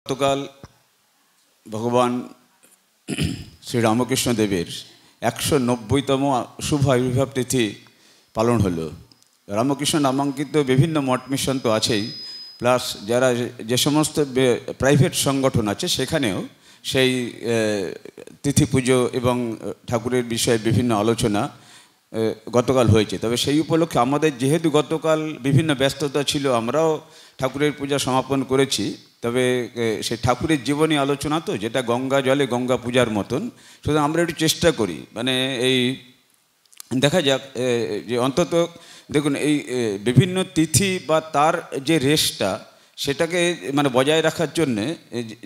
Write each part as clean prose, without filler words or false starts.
গতকাল ভগবান শ্রীরামকৃষ্ণ দেবের ১৯০তম শুভ আবির্ভাব তিথি পালন হলো। রামকৃষ্ণ নামাঙ্কিত বিভিন্ন মঠ মিশন তো আছেই, প্লাস যারা যে সমস্ত প্রাইভেট সংগঠন আছে সেখানেও সেই তিথি পুজো এবং ঠাকুরের বিষয়ে বিভিন্ন আলোচনা গতকাল হয়েছে। তবে সেই উপলক্ষে আমাদের যেহেতু গতকাল বিভিন্ন ব্যস্ততা ছিল, আমরাও ঠাকুরের পূজা সমাপন করেছি। তবে সেই ঠাকুরের জীবনী আলোচনা তো, যেটা গঙ্গা জলে গঙ্গা পূজার মতন, সুতরাং আমরা একটু চেষ্টা করি মানে এই দেখা যাক যে অন্তত দেখুন এই বিভিন্ন তিথি বা তার যে রেশটা সেটাকে মানে বজায় রাখার জন্যে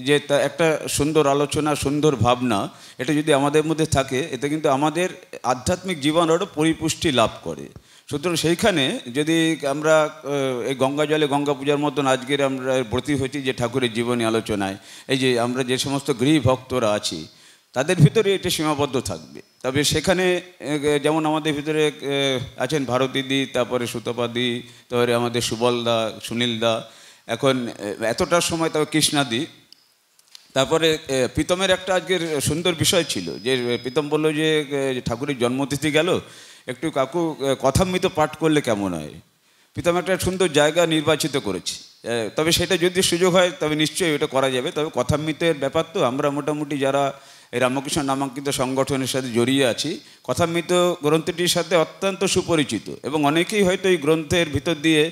যে তা একটা সুন্দর আলোচনা, সুন্দর ভাবনা, এটা যদি আমাদের মধ্যে থাকে এতে কিন্তু আমাদের আধ্যাত্মিক জীবন আরও পরিপুষ্টি লাভ করে। সুতরাং সেইখানে যদি আমরা এই গঙ্গা জলে গঙ্গা পূজার মতন আজকের আমরা ব্রতী হয়েছি যে ঠাকুরের জীবনী আলোচনায়, এই যে আমরা যে সমস্ত গৃহী ভক্তরা আছি তাদের ভিতরে এটা সীমাবদ্ধ থাকবে। তবে সেখানে যেমন আমাদের ভিতরে আছেন ভারতীদি, তারপরে সুতপাদি, তারপরে আমাদের সুবলদা, সুনীলদা, এখন এতটার সময় তবে কৃষ্ণাদি, তারপরে প্রীতমের একটা আজকের সুন্দর বিষয় ছিল যে প্রীতম বললো যে ঠাকুরের জন্মতিথি গেল, একটু কাকু কথামৃত পাঠ করলে কেমন হয়। প্রীতম একটা সুন্দর জায়গা নির্বাচিত করেছি, তবে সেটা যদি সুযোগ হয় তবে নিশ্চয়ই এটা করা যাবে। তবে কথামৃতের ব্যাপার তো আমরা মোটামুটি যারা এই রামকৃষ্ণ নামাঙ্কিত সংগঠনের সাথে জড়িয়ে আছি, কথামৃত গ্রন্থটির সাথে অত্যন্ত সুপরিচিত এবং অনেকেই হয়তো এই গ্রন্থের ভিতর দিয়ে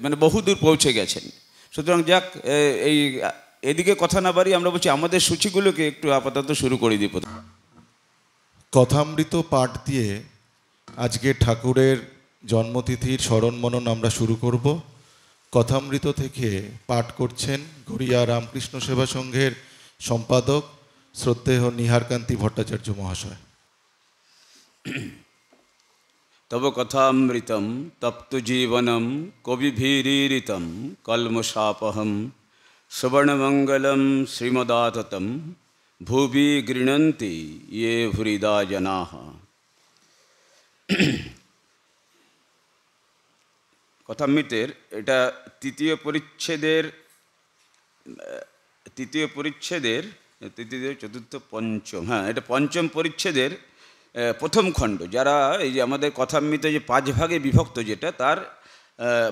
মানে বহুদূর পৌঁছে গেছেন। সুতরাং যাক, এই এদিকে কথা না বাড়ি আমরা বলছি আমাদের সূচিগুলোকে একটু আপাতত শুরু করে দিব। কথামৃত পাঠ দিয়ে আজকে ঠাকুরের জন্মতিথির স্মরণ মনন আমরা শুরু করব। কথামৃত থেকে পাঠ করছেন গড়িয়া রামকৃষ্ণ সেবা সংঘের সম্পাদক শ্রদ্ধেয় নিহারকান্তি ভট্টাচার্য মহাশয়। তব কথামৃতম তপ্ত জীবনম কবিভীরিতম কলমশাপহম সুবর্ণমঙ্গলম শ্রীমদাততম ভুবি গৃণন্তি ইয়ে হৃদা জনাঃ। কথামৃতের এটা তৃতীয় পরিচ্ছেদের তৃতীয় চতুর্থ পঞ্চম, হ্যাঁ এটা পঞ্চম পরিচ্ছেদের প্রথম খণ্ড। যারা এই যে আমাদের কথামৃত যে 5 ভাগে বিভক্ত যেটা, তার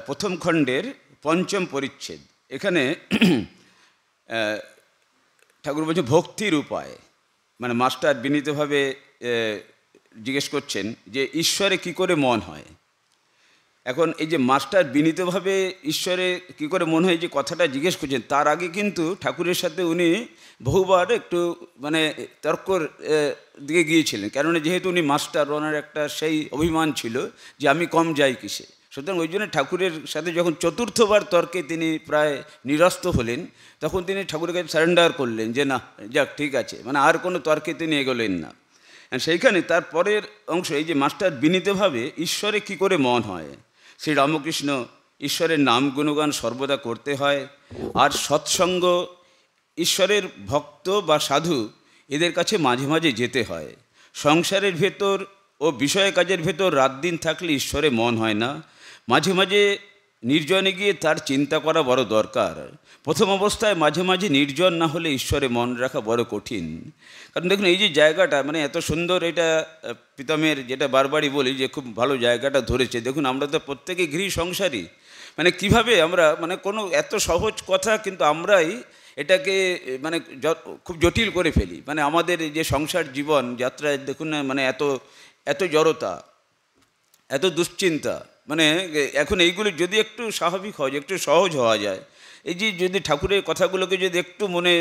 প্রথম খণ্ডের পঞ্চম পরিচ্ছেদ। এখানে ঠাকুর বলছে ভক্তির উপায়, মানে মাস্টার বিনীতভাবে জিজ্ঞেস করছেন যে ঈশ্বরে কি করে মন হয়। এখন এই যে মাস্টার বিনীতভাবে ঈশ্বরে কি করে মনে হয় যে কথাটা জিজ্ঞেস করছেন, তার আগে কিন্তু ঠাকুরের সাথে উনি বহুবার একটু মানে তর্কর দিকে গিয়েছিলেন। কেননা যেহেতু উনি মাস্টার, ওনার একটা সেই অভিমান ছিল যে আমি কম যাই কিসে। সুতরাং ওই জন্য ঠাকুরের সাথে যখন চতুর্থবার তর্কে তিনি প্রায় নিরস্ত হলেন, তখন তিনি ঠাকুরের কাছে সারেন্ডার করলেন যে না যাক ঠিক আছে, মানে আর কোনো তর্কে তিনি এগোলেন না। সেইখানে তার পরের অংশ এই যে মাস্টার বিনীতভাবে ঈশ্বরে কি করে মন হয়। শ্রী রামকৃষ্ণ ঈশ্বরের নাম গুণগান সর্বদা করতে হয়, আর সৎসঙ্গ, ঈশ্বরের ভক্ত বা সাধু এদের কাছে মাঝে মাঝে যেতে হয়। সংসারের ভেতর ও বিষয় কাজের ভেতর রাত দিন থাকলে ঈশ্বরে মন হয় না, মাঝে মাঝে নির্জনে গিয়ে তার চিন্তা করা বড় দরকার। প্রথম অবস্থায় মাঝে মাঝে নির্জন না হলে ঈশ্বরে মন রাখা বড় কঠিন। কারণ দেখুন এই যে জায়গাটা মানে এত সুন্দর, এটা প্রীতমের যেটা বারবারই বলি যে খুব ভালো জায়গাটা ধরেছে। দেখুন আমরা তো প্রত্যেকেই গৃহী সংসারী, মানে কিভাবে আমরা মানে কোনো এত সহজ কথা কিন্তু আমরাই এটাকে মানে খুব জটিল করে ফেলি। মানে আমাদের যে সংসার জীবন যাত্রায় দেখুন না, মানে এত জড়তা, এত দুশ্চিন্তা, মানে এখন এইগুলি যদি একটু স্বাভাবিক হয়, একটু সহজ হওয়া যায়, এই যে যদি ঠাকুরের কথাগুলোকে যদি একটু মনে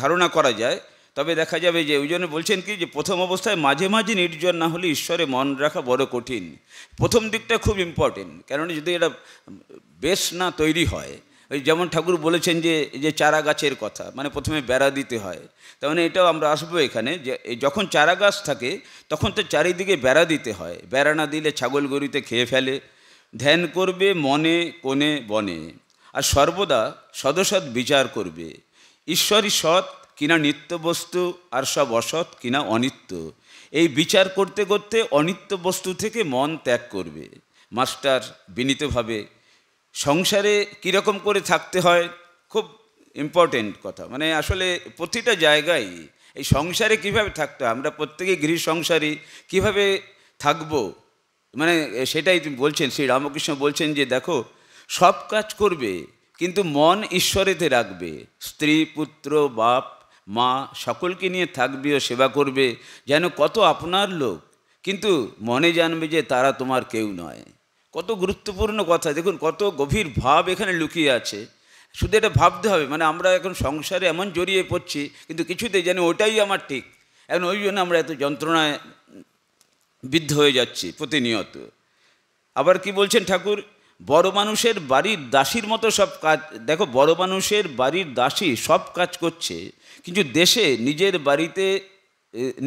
ধারণা করা যায়, তবে দেখা যাবে যে ওই জন্য বলছেন কি যে প্রথম অবস্থায় মাঝে মাঝে নির্জন না হলে ঈশ্বরে মন রাখা বড় কঠিন। প্রথম দিকটা খুব ইম্পর্টেন্ট, কেননা যদি এটা বেশ না তৈরি হয়, ওই যেমন ঠাকুর বলেছেন যে এই যে চারা গাছের কথা, মানে প্রথমে বেড়া দিতে হয়, তার মানে এটাও আমরা আসবো এখানে যে যখন চারা গাছ থাকে তখন তো চারিদিকে বেড়া দিতে হয়, বেড়া না দিলে ছাগল গরুতে খেয়ে ফেলে। ধ্যান করবে মনে কোণে বনে, আর সর্বদা সদসৎ বিচার করবে, ঈশ্বরই সৎ কিনা নিত্য বস্তু আর সব অসৎ কিনা অনিত্য। এই বিচার করতে করতে অনিত্য বস্তু থেকে মন ত্যাগ করবে। মাস্টার বিনীতভাবে সংসারে কীরকম করে থাকতে হয় খুব ইম্পর্টেন্ট কথা, মানে আসলে প্রতিটা জায়গায় এই সংসারে কিভাবে থাকতে হয়, আমরা প্রত্যেকেই গৃহ সংসারী, কীভাবে থাকবো, মানে সেটাই তুমি বলছেন, শ্রী রামকৃষ্ণ বলছেন যে দেখো সব কাজ করবে কিন্তু মন ঈশ্বরেতে রাখবে, স্ত্রী পুত্র বাপ মা সকলকে নিয়ে থাকবে ও সেবা করবে যেন কত আপনার লোক, কিন্তু মনে জানবে যে তারা তোমার কেউ নয়। কত গুরুত্বপূর্ণ কথা, দেখুন কত গভীর ভাব এখানে লুকিয়ে আছে। শুধু এটা ভাবতে হবে, মানে আমরা এখন সংসারে এমন জড়িয়ে পড়ছি কিন্তু কিছুতেই জানি ওটাই আমার ঠিক, এখন ওই জন্য আমরা এত যন্ত্রণায় বিদ্ধ হয়ে যাচ্ছি প্রতিনিয়ত। আবার কি বলছেন ঠাকুর, বড় মানুষের বাড়ির দাসীর মতো সব কাজ, দেখো বড় মানুষের বাড়ির দাসী সব কাজ করছে কিন্তু দেশে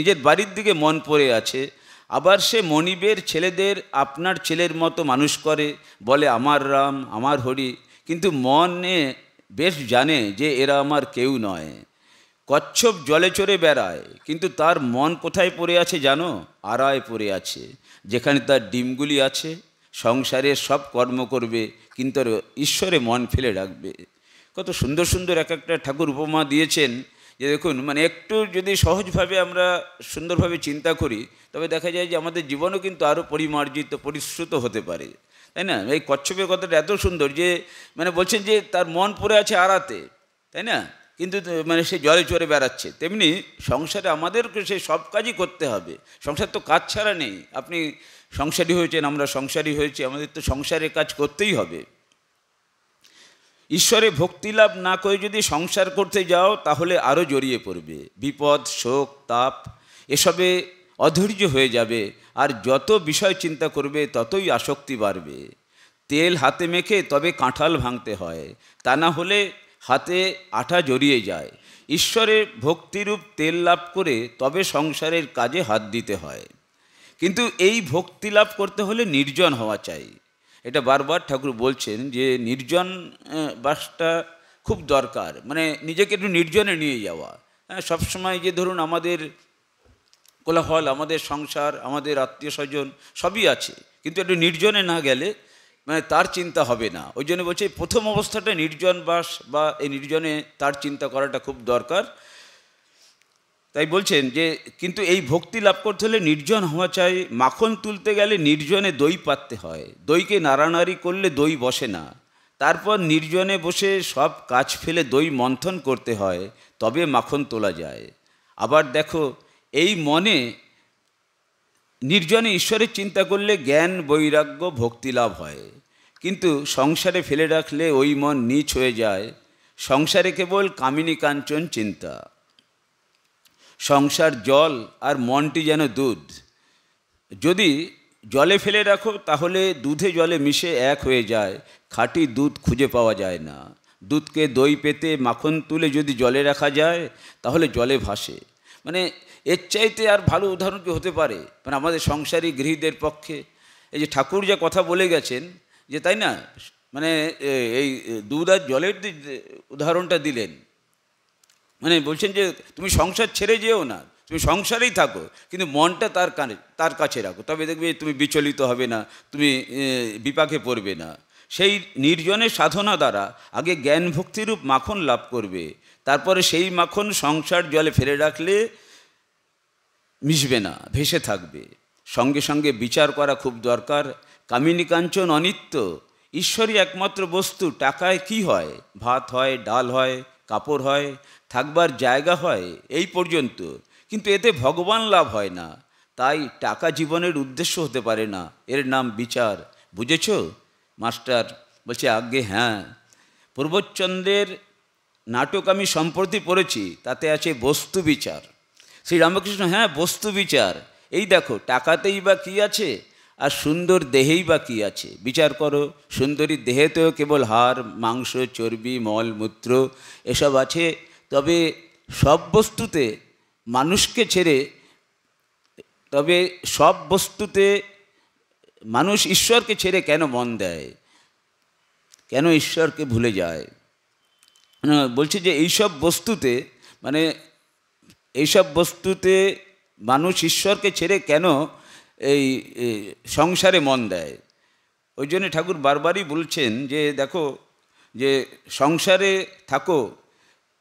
নিজের বাড়ির দিকে মন পড়ে আছে। আবার সে মনিবের ছেলেদের আপনার ছেলের মতো মানুষ করে, বলে আমার রাম আমার হরি, কিন্তু মনে বেশ জানে যে এরা আমার কেউ নয়। কচ্ছপ জলে চড়ে বেড়ায় কিন্তু তার মন কোথায় পড়ে আছে জানো, আড়ায় পড়ে আছে, যেখানে তার ডিমগুলি আছে। সংসারের সব কর্ম করবে কিন্তু আর ঈশ্বরে মন ফেলে রাখবে। কত সুন্দর সুন্দর এক একটা ঠাকুর উপমা দিয়েছেন, যে দেখুন মানে একটু যদি সহজভাবে আমরা সুন্দরভাবে চিন্তা করি তবে দেখা যায় যে আমাদের জীবনও কিন্তু আরও পরিমার্জিত পরিশ্রুত হতে পারে, তাই না? এই কচ্ছপের কথাটা এত সুন্দর যে মানে বলছেন যে তার মন পড়ে আছে আড়াতে, তাই না, কিন্তু মানে সে জলে চড়ে বেড়াচ্ছে। তেমনি সংসারে আমাদেরকে সেই সব কাজই করতে হবে, সংসার তো কাজ ছাড়া নেই। আপনি সংসারী হয়েছেন, আমরা সংসারী হয়েছি, আমাদের তো সংসারের কাজ করতেই হবে। ঈশ্বরে ভক্তি লাভ না করে যদি সংসার করতে যাও তাহলে আরও জড়িয়ে পড়বে, বিপদ শোক তাপ এসবে অধৈর্য হয়ে যাবে, আর যত বিষয় চিন্তা করবে ততই আসক্তি বাড়বে। তেল হাতে মেখে তবে কাঁঠাল ভাঙতে হয়, তা না হলে হাতে আঠা জড়িয়ে যায়। ঈশ্বরের ভক্তিরূপ তেল লাভ করে তবে সংসারের কাজে হাত দিতে হয়, কিন্তু এই ভক্তি লাভ করতে হলে নির্জন হওয়া চাই। এটা বারবার ঠাকুর বলছেন যে নির্জন বাসটা খুব দরকার, মানে নিজেকে একটু নির্জনে নিয়ে যাওয়া। হ্যাঁ, সবসময় যে ধরুন আমাদের কোলাহল, আমাদের সংসার, আমাদের আত্মীয় স্বজন সবই আছে, কিন্তু একটু নির্জনে না গেলে মানে তার চিন্তা হবে না। ওই জন্য বলছে প্রথম অবস্থাটা নির্জন বাস বা এই নির্জনে তার চিন্তা করাটা খুব দরকার। তাই বলছেন যে কিন্তু এই ভক্তি লাভ করতে হলে নির্জন হওয়া চাই। মাখন তুলতে গেলে নির্জনে দই পাততে হয়, দইকে নাড়ানাড়ি করলে দই বসে না, তারপর নির্জনে বসে সব কাজ ফেলে দই মন্থন করতে হয়, তবে মাখন তোলা যায়। আবার দেখো এই মনে নির্জনে ঈশ্বরের চিন্তা করলে জ্ঞান বৈরাগ্য ভক্তি লাভ হয়, কিন্তু সংসারে ফেলে রাখলে ওই মন নীচ হয়ে যায়। সংসারে কেবল কামিনী কাঞ্চন চিন্তা। সংসার জল আর মনটি যেন দুধ, যদি জলে ফেলে রাখো তাহলে দুধে জলে মিশে এক হয়ে যায়, খাঁটি দুধ খুঁজে পাওয়া যায় না। দুধকে দই পেতে মাখন তুলে যদি জলে রাখা যায় তাহলে জলে ভাসে। মানে এর চাইতে আর ভালো উদাহরণ কি হতে পারে, মানে আমাদের সংসারী গৃহীদের পক্ষে। এই যে ঠাকুর যা কথা বলে গেছেন যে, তাই না, মানে এই দুধ আর জলের উদাহরণটা দিলেন, মানে বলছেন যে তুমি সংসার ছেড়ে যেও না, তুমি সংসারেই থাকো কিন্তু মনটা তার কাছে রাখো, তবে দেখবে তুমি বিচলিত হবে না, তুমি বিপাকে পড়বে না। সেই নির্জনের সাধনা দ্বারা আগে জ্ঞান ভক্তিরূপ মাখন লাভ করবে, তারপরে সেই মাখন সংসার জলে ফেলে রাখলে মিশবে না, ভেসে থাকবে। সঙ্গে সঙ্গে বিচার করা খুব দরকার। কামিনী কাঞ্চন অনিত্য, ঈশ্বরই একমাত্র বস্তু। টাকায় কি হয়, ভাত হয়, ডাল হয়, কাপড় হয়, থাকবার জায়গা হয়, এই পর্যন্ত, কিন্তু এতে ভগবান লাভ হয় না। তাই টাকা জীবনের উদ্দেশ্য হতে পারে না, এর নাম বিচার। বুঝেছ মাস্টার? বলছে আজ্ঞে হ্যাঁ। প্রবোধচন্দ্রের নাটক আমি সম্প্রতি পড়েছি, তাতে আছে বস্তু বিচার। শ্রী রামকৃষ্ণ হ্যাঁ বস্তু বিচার, এই দেখো টাকাতেই বা কী আছে আর সুন্দর দেহেই বা কী আছে, বিচার করো। সুন্দরী দেহেতেও কেবল হাড় মাংস চর্বি মল মূত্র এসব আছে, তবে সব বস্তুতে মানুষকে ছেড়ে, তবে সব বস্তুতে মানুষ ঈশ্বরকে ছেড়ে কেন মন দেয়, কেন ঈশ্বরকে ভুলে যায়? বলছে যে এইসব বস্তুতে, মানে এইসব বস্তুতে মানুষ ঈশ্বরকে ছেড়ে কেন এই সংসারে মন দেয়। ওই জন্য ঠাকুর বারবারই বলছেন যে দেখো যে সংসারে থাকো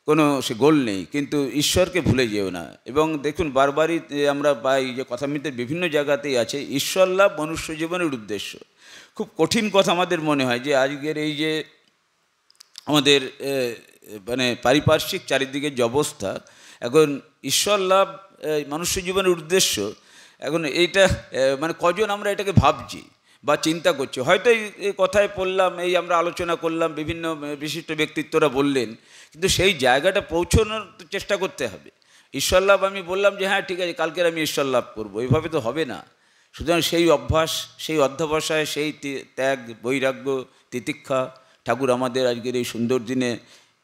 কোনো সে গোল নেই, কিন্তু ঈশ্বরকে ভুলে যেও না। এবং দেখুন বারবারই আমরা পাই যে কথামৃতের বিভিন্ন জায়গাতেই আছে ঈশ্বর লাভ মনুষ্য জীবনের উদ্দেশ্য। খুব কঠিন কথা আমাদের মনে হয় যে আজকের এই যে আমাদের মানে পারিপার্শ্বিক চারিদিকের যে অবস্থা, এখন ঈশ্বর লাভ মনুষ্য জীবনের উদ্দেশ্য, এখন এইটা মানে কজন আমরা এটাকে ভাবছি বা চিন্তা করছি। হয়তো এই কথায় পড়লাম, এই আমরা আলোচনা করলাম, বিভিন্ন বিশিষ্ট ব্যক্তিত্বরা বললেন, কিন্তু সেই জায়গাটা পৌঁছানোর চেষ্টা করতে হবে। ঈশ্বর লাভ আমি বললাম যে হ্যাঁ ঠিক আছে কালকের আমি ঈশ্বর লাভ করবো, এইভাবে তো হবে না। সুতরাং সেই অভ্যাস, সেই অধ্যবসায়, সেই ত্যাগ, বৈরাগ্য, তিতিক্ষা ঠাকুর আমাদের আজকের এই সুন্দর দিনে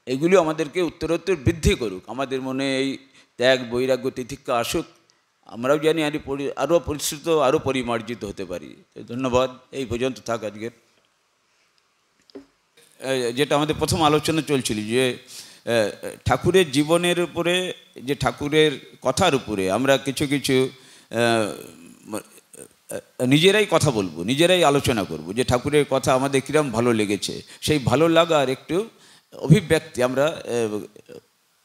এগুলি আমাদেরকে উত্তরোত্তর বৃদ্ধি করুক। আমাদের মনে এই ত্যাগ, বৈরাগ্য, তিতিক্ষা আসুক, আমরাও জানি আরও পরিশ্রুত, আরও পরিমার্জিত হতে পারি। ধন্যবাদ, এই পর্যন্ত থাক আজকের। যেটা আমাদের প্রথম আলোচনা চলছিল যে ঠাকুরের জীবনের উপরে, যে ঠাকুরের কথার উপরে আমরা কিছু কিছু নিজেরাই কথা বলবো, নিজেরাই আলোচনা করব যে ঠাকুরের কথা আমাদের কীরকম ভালো লেগেছে। সেই ভালো লাগার একটু অভিব্যক্তি আমরা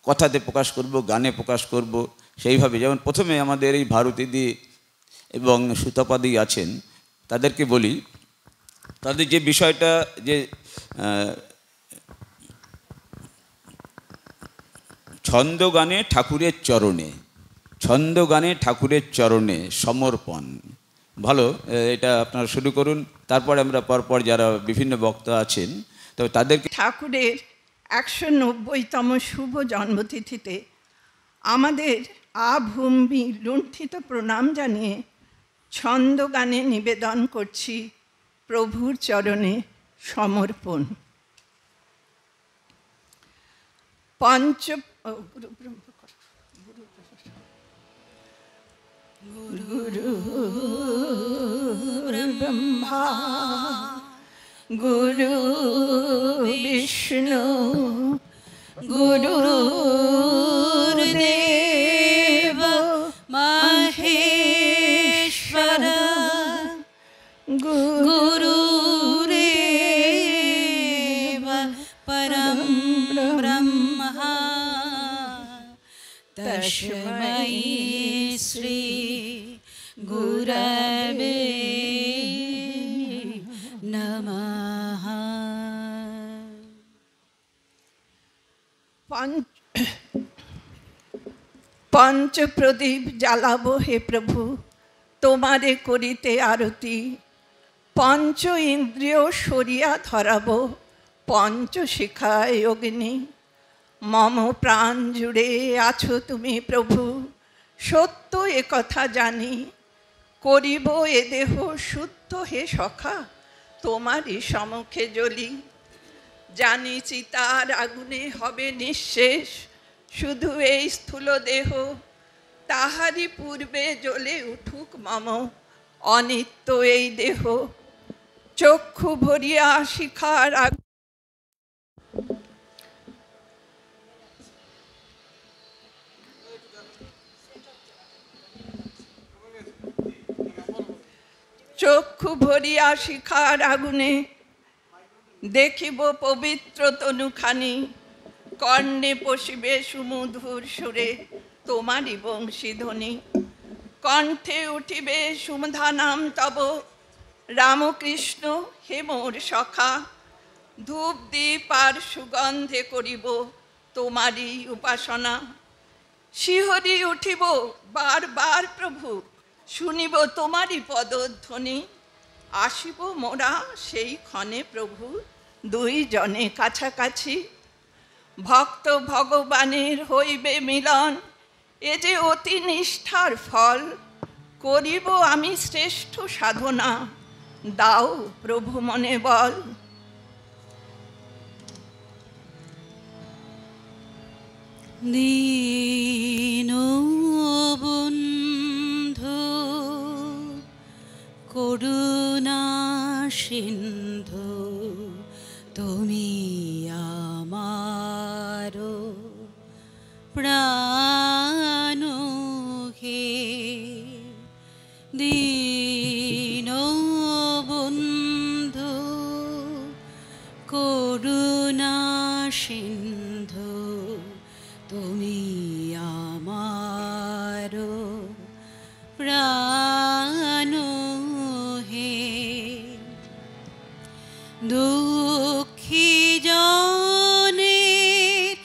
কথাতে প্রকাশ করব, গানে প্রকাশ করব। সেইভাবে যেমন প্রথমে আমাদের এই ভারতীদি এবং সুতপাদি আছেন, তাদেরকে বলি, তাদের যে বিষয়টা যে ছন্দ গানে ঠাকুরের চরণে, ছন্দ গানে ঠাকুরের চরণে সমর্পণ। ভালো, এটা আপনারা শুরু করুন, তারপরে আমরা পরপর যারা বিভিন্ন বক্তা আছেন তবে তাদেরকে। ঠাকুরের 190তম শুভ জন্মতিথিতে আমাদের আভূমি লুণ্ঠিত প্রণাম জানিয়ে ছন্দ গানে নিবেদন করছি প্রভুর চরণে সমর্পণ। গুরু ব্রহ্মা গুরু বিষ্ণু গুরুদেব মহেশ্বর গুরুরেব পরম ব্রহ্ম তস্मै শ্রী গুরবে নমঃ। পঞ্চপ্রদীপ জ্বালাবো হে প্রভু, তোমারে করিতে আরতি। পঞ্চ ইন্দ্রিয় সরিয়া ধরাবো, পঞ্চশিখায় অগ্নি। মম প্রাণ জুড়ে আছো তুমি প্রভু, সত্য এ কথা জানি। করিব এ দেহ শুদ্ধ হে সখা, তোমারই সম্মুখে জ্বলি। জানি চিতার আগুনে হবে নিঃশেষ শুধু এই স্থূল দেহ, তাহারই পূর্বে জ্বলে উঠুক মম অনিত্য এই দেহ। চক্ষু ভরিয়া শিখার চক্ষু ভরিয়া শিখার আগুনে দেখিব পবিত্র তনুখানি। কর্ণে পশিবে সুমধুর সুরে তোমারই বংশীধ্বনি। কণ্ঠে উঠিবে সুমধা নাম তব, রামকৃষ্ণ হে মোর সখা। ধূপ দীপ আর সুগন্ধে করিব তোমারই উপাসনা। শিহরি উঠিব বারবার প্রভু, শুনিব তোমারই পদধ্বনি। আসিব মোরা সেই ক্ষণে প্রভু, দুই জনে কাছাকাছি। ভক্ত ভগবানের হইবে মিলন, এ যে অতি নিষ্ঠার ফল। করিব আমি শ্রেষ্ঠ সাধনা, দাও প্রভু মনে বল। দীনবন্ধু করুণা সিন্ধু, তুমি আমার প্রাণ হে। দীনবন্ধু করুণা সিন্ধু, তুমি আমার প্রাণ হে। দুঃখী জনের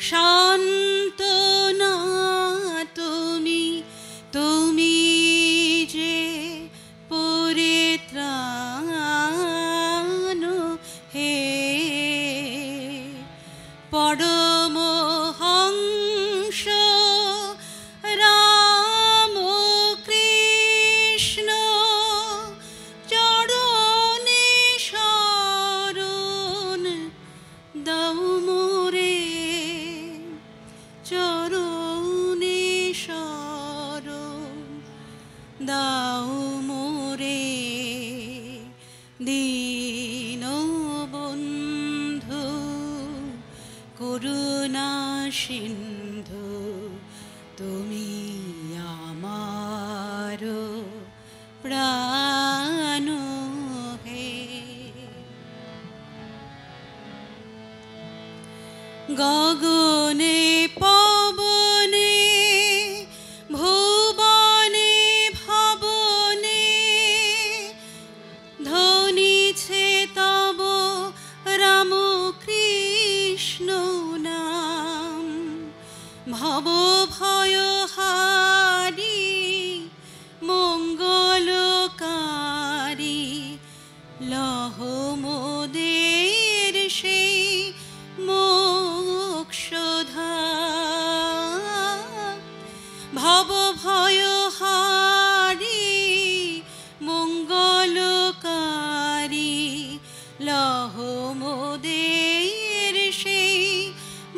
সান্ত্বনা তুমি, তুমি যে পরিত্রাণ হে। পরমহংস রাম কৃষ্ণ চরণে শরণ দাও মোরে, চরণে শরণ দাও মোরে। দীনবন্ধু করুণা সিন্ধু তুমি আমার প্রাণ হে। গগনে পবনে ভুবনে ভবনে ধ্বনিছে তব রাম কৃষ্ণ নাম। ভব ভয় হারি মঙ্গলকারী লহ মোদের সেই মোক্ষধাম। ভব ভয় হারি মঙ্গলকারী লহ মোদের সেই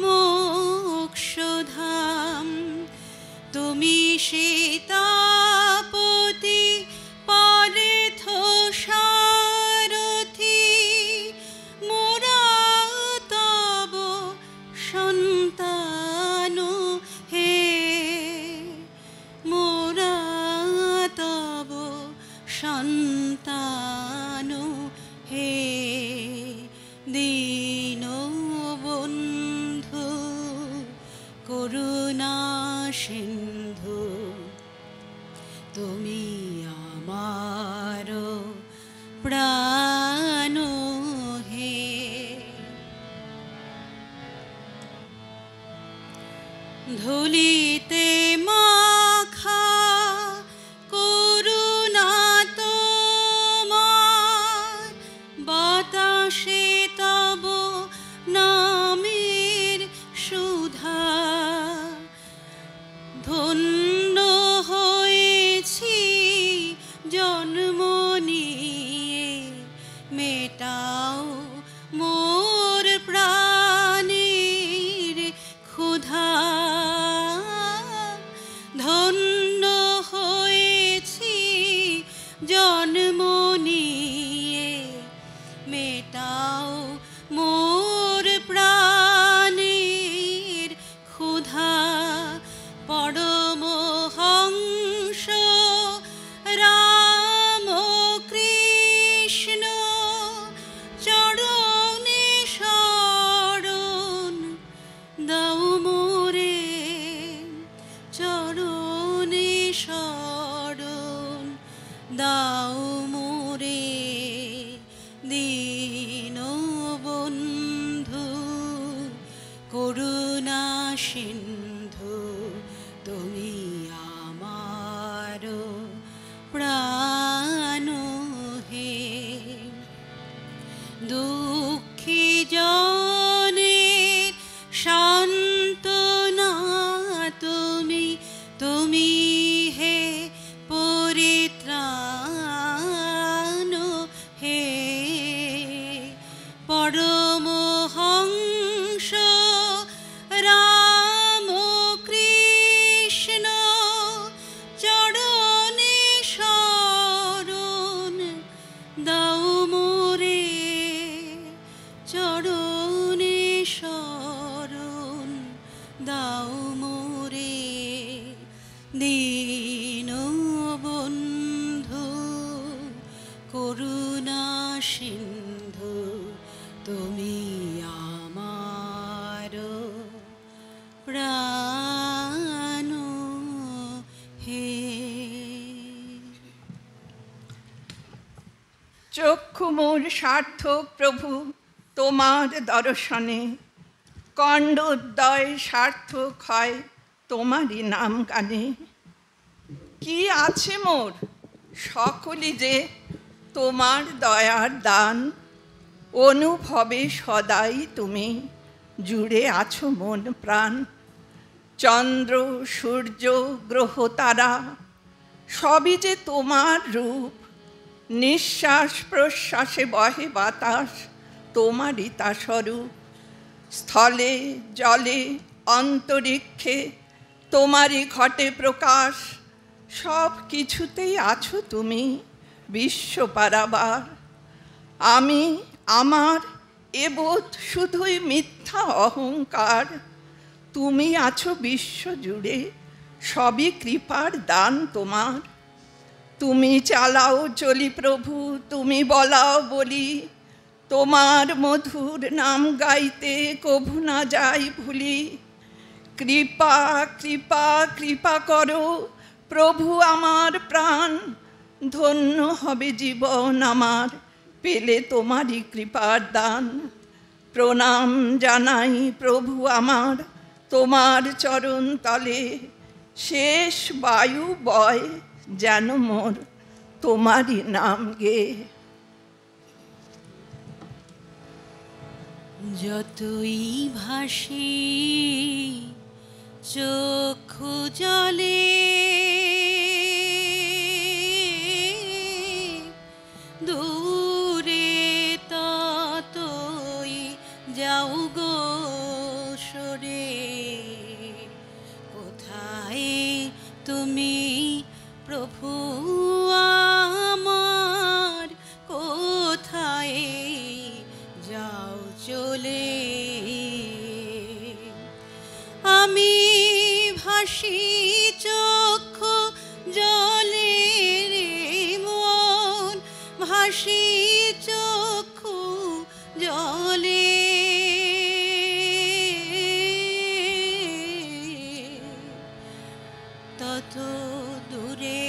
মোক্ষধাম। তুমি সীতাপতি পার্থ সারথি মোরা তব সন্তান হে। মোরা তব সন্তান হে। দীনবন্ধু করুণা সিন্ধু তুমি আমার প্রাণ হে। ধুলিতে মাখা করুণা তোমার, বাতাসে তব নামের সুধা। ধন্য হয়েছি জন্ম নিয়ে, মেটাও মোর প্রাণের ক্ষুধা। ধন্য হয়েছি জন্ম নিয়ে, মেটাও মোর প্রাণের ক্ষুধা। পরমহংস রাম কৃষ্ণ চরণে শরণ দাও মোরে, চরণে শরণ দাও মোরে। দীনবন্ধু করুণা সিন্ধু তুমি আমার প্রাণ হে। দুঃখী জনের সান্ত্বনা তুমি, তুমি হে পরিত্রাণ হে। পরমহংস রাম কৃষ্ণ চরণে শরণ দাও মোরে, চরণে শরণ দাও মোরে। দীনবন্ধু করুণা সিন্ধু তুমি আমার প্রাণ। চক্ষু মোর সার্থক প্রভু তোমার দর্শনে, কণ্ডোদ্দয় সার্থক হয় তোমারই নাম গানে। কি আছে মোর সকলই যে তোমার দয়ার দান, অনুভবে সদাই তুমি জুড়ে আছো মন প্রাণ। চন্দ্র সূর্য গ্রহ তারা সবই যে তোমার রূপ, নিঃশ্বাস প্রশ্বাসে বহে বাতাস তোমারই তা স্বরূপ। স্থলে জলে অন্তরিক্ষে তোমারই ঘটে প্রকাশ, সব কিছুতেই আছো তুমি বিশ্ব পারাবার। আমি আমার এ বোধ শুধুই মিথ্যা অহংকার, তুমি আছো বিশ্ব জুড়ে সবই কৃপার দান তোমার। তুমি চালাও চলি প্রভু, তুমি বলাও বলি, তোমার মধুর নাম গাইতে কভু না যাই ভুলি। কৃপা কৃপা কৃপা করো প্রভু আমার প্রাণ, ধন্য হবে জীবন আমার পেলে তোমারই কৃপার দান। প্রণাম জানাই প্রভু আমার তোমার চরণ তলে, শেষ বায়ু বয় যেন মোর তোমারই নাম গে। যতই ভাসি চক্ষু জলে, দূরে ততই যাও গো সরে। কোথায় তুমি প্রভু আমার, কোথায় যাও চলে। আমি ভাসি চক্ষু জলে রে মন, ভাসি চক্ষু জলে। তত দূরে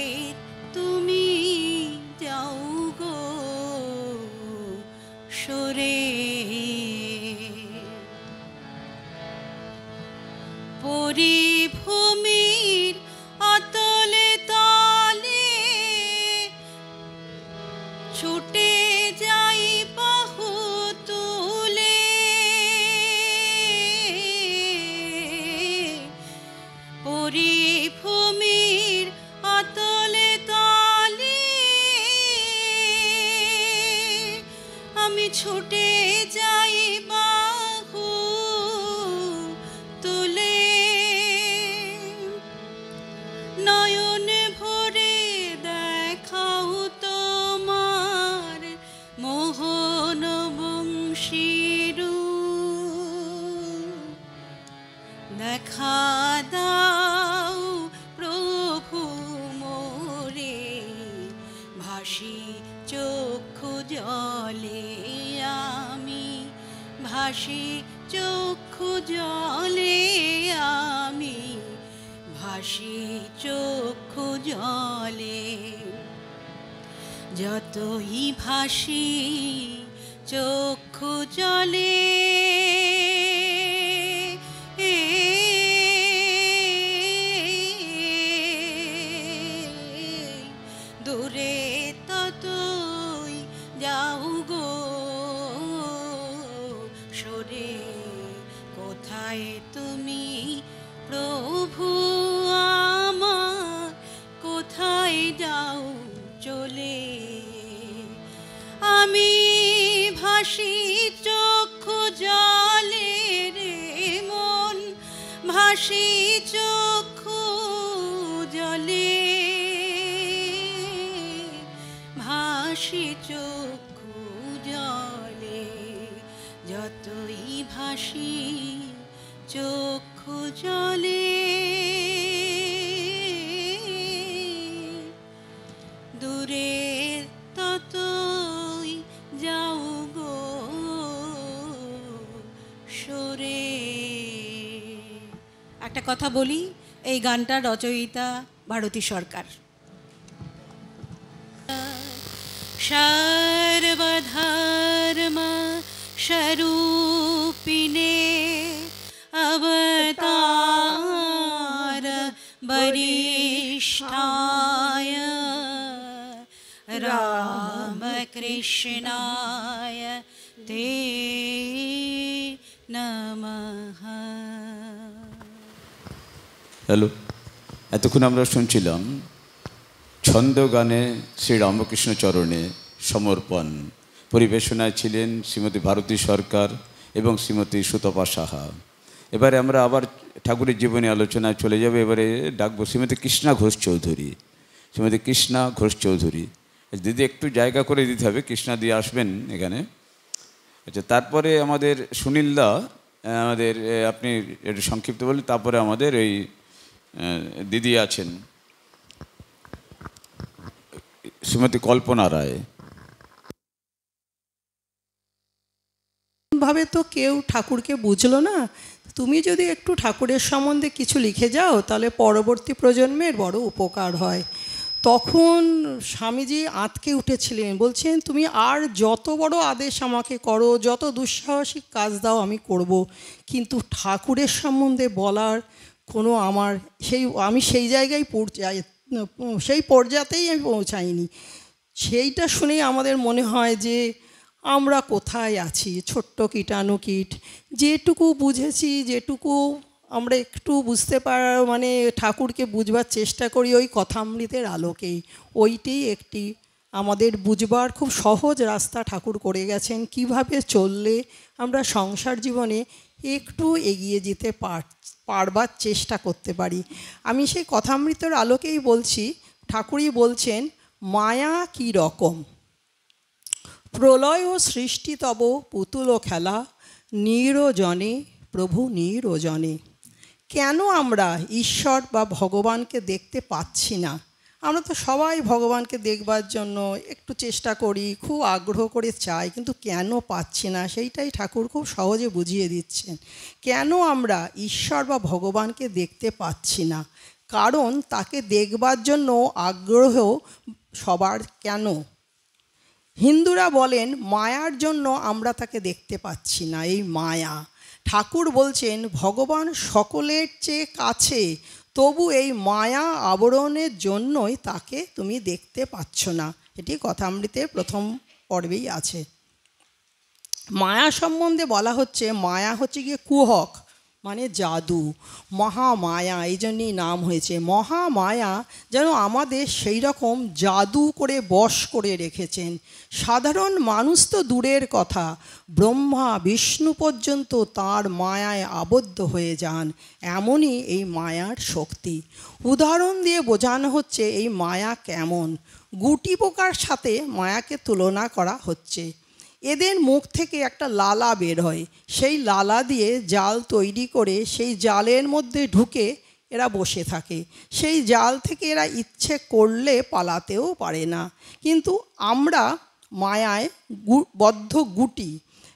তুমি যাও গো সরে। পরিভূমির অতলে তলে ছুটে যাই বাহু তুলে। পরিভূমির অতলে তলে আমি ছুটে যাই বাহু তুলে। নয়ন ভরে দেখাও তোমার মোহন বংশীর, দেখা দাও প্রভু মোরে ভাসি চক্ষু জলে। আমি ভাসি চক্ষু জলে, আমি ভাসি চক্ষু জলে। যতই ভাসি চক্ষু জলে, দূরে ততই যাও গো সরে। কোথায় তুমি প্রভু আমার, কোথায় যাও চলে। আমি ভাসি চক্ষু জলে রে মন, ভাসি চক্ষু জলে। ভাসি চক্ষু জলে, যতই ভাসি চক্ষু জলে। দূরে ততই যাও গো সরে। একটা কথা বলি, এই গানটার রচয়িতা ভারতী সরকার। सर्वधर्म स्वरूपिणे अवतार वरिष्ठाय रामकृष्णाय ते नमः। হ্যালো, এতক্ষণ আমরা শুনছিলাম ছন্দ গানে শ্রী রামকৃষ্ণ চরণে সমর্পণ। পরিবেশনায় ছিলেন শ্রীমতী ভারতী সরকার এবং শ্রীমতী সুতপা সাহা। এবারে আমরা আবার ঠাকুরের জীবনী আলোচনায় চলে যাব। এবারে ডাকবো শ্রীমতী কৃষ্ণা ঘোষ চৌধুরী। শ্রীমতী কৃষ্ণা ঘোষ চৌধুরী, দিদি একটু জায়গা করে দিতে হবে, কৃষ্ণা দিয়ে আসবেন এখানে। আচ্ছা, তারপরে আমাদের সুনীলদা, আমাদের আপনি একটু সংক্ষিপ্ত বলুন। তারপরে আমাদের এই দিদি আছেন শ্রীমতী কল্পনা রায়। ভাবে তো কেউ ঠাকুরকে বুঝলো না। তুমি যদি একটু ঠাকুরের সম্বন্ধে কিছু লিখে যাও তাহলে পরবর্তী প্রজন্মের বড় উপকার হয়। তখন স্বামীজি আঁতকে উঠেছিলেন, বলছেন তুমি আর যত বড় আদেশ আমাকে করো, যত দুঃসাহসিক কাজ দাও আমি করব, কিন্তু ঠাকুরের সম্বন্ধে বলার কোনো আমি সেই জায়গায় সেই পর্যায়েই আমি পৌঁছাইনি। সেইটা শুনেই আমাদের মনে হয় যে আমরা কোথায় আছি, ছোট্ট কীটাণু কীট। যেটুকু বুঝেছি, যেটুকু আমরা একটু বুঝতে মানে ঠাকুরকে বুঝবার চেষ্টা করি ওই কথামৃতের আলোকেই। ওইটাই একটি আমাদের বুঝবার খুব সহজ রাস্তা ঠাকুর করে গেছেন, কিভাবে চললে আমরা সংসার জীবনে একটু এগিয়ে যেতে পারবার চেষ্টা করতে পারি। আমি সেই কথামৃতের আলোকেই বলছি। ঠাকুরই বলছেন, মায়া কী রকম, প্রলয় ও সৃষ্টি তব পুতুল খেলা, নিরজনে প্রভু নিরজনে। কেন আমরা ঈশ্বর বা ভগবানকে দেখতে পাচ্ছি না? আমরা তো সবাই ভগবানকে দেখবার জন্য একটু চেষ্টা করি, খুব আগ্রহ করে চাই, কিন্তু কেন পাচ্ছি না সেইটাই ঠাকুর খুব সহজে বুঝিয়ে দিচ্ছেন। কেন আমরা ঈশ্বর বা ভগবানকে দেখতে পাচ্ছি না? কারণ তাকে দেখবার জন্য আগ্রহ সবার কেন? হিন্দুরা বলেন মায়ার জন্য আমরা তাকে দেখতে পাচ্ছি না, এই মায়া। ঠাকুর বলছেন ভগবান সকলের চেয়ে কাছে, তবু এই মায়া আবরণের জন্যই তাকে তুমি দেখতে পাচ্ছ না। এটি কথামৃতের প্রথম পর্বেই আছে। মায়া সম্বন্ধে বলা হচ্ছে, মায়া হচ্ছে গিয়ে কুহক, মানে জাদু, মহামায়া, এই জন্যই নাম হয়েছে। মহামায়া যেন আমাদের সেই রকম জাদু করে বশ করে রেখেছেন। সাধারণ মানুষ তো দূরের কথা, ব্রহ্মা বিষ্ণু পর্যন্ত তার মায়ায় আবদ্ধ হয়ে যান। এমনই এই মায়ার শক্তি। উদাহরণ দিয়ে বোঝানো হচ্ছে এই মায়া কেমন। গুটি পোকার সাথে মায়াকে তুলনা করা হচ্ছে। এদের মুখ থেকে একটা লালা বের হয়, সেই লালা দিয়ে জাল তৈরি করে সেই জালের মধ্যে ঢুকে এরা বসে থাকে। সেই জাল থেকে এরা ইচ্ছে করলে পালাতেও পারে না। কিন্তু আমরা মায়ায় বদ্ধ গুটি,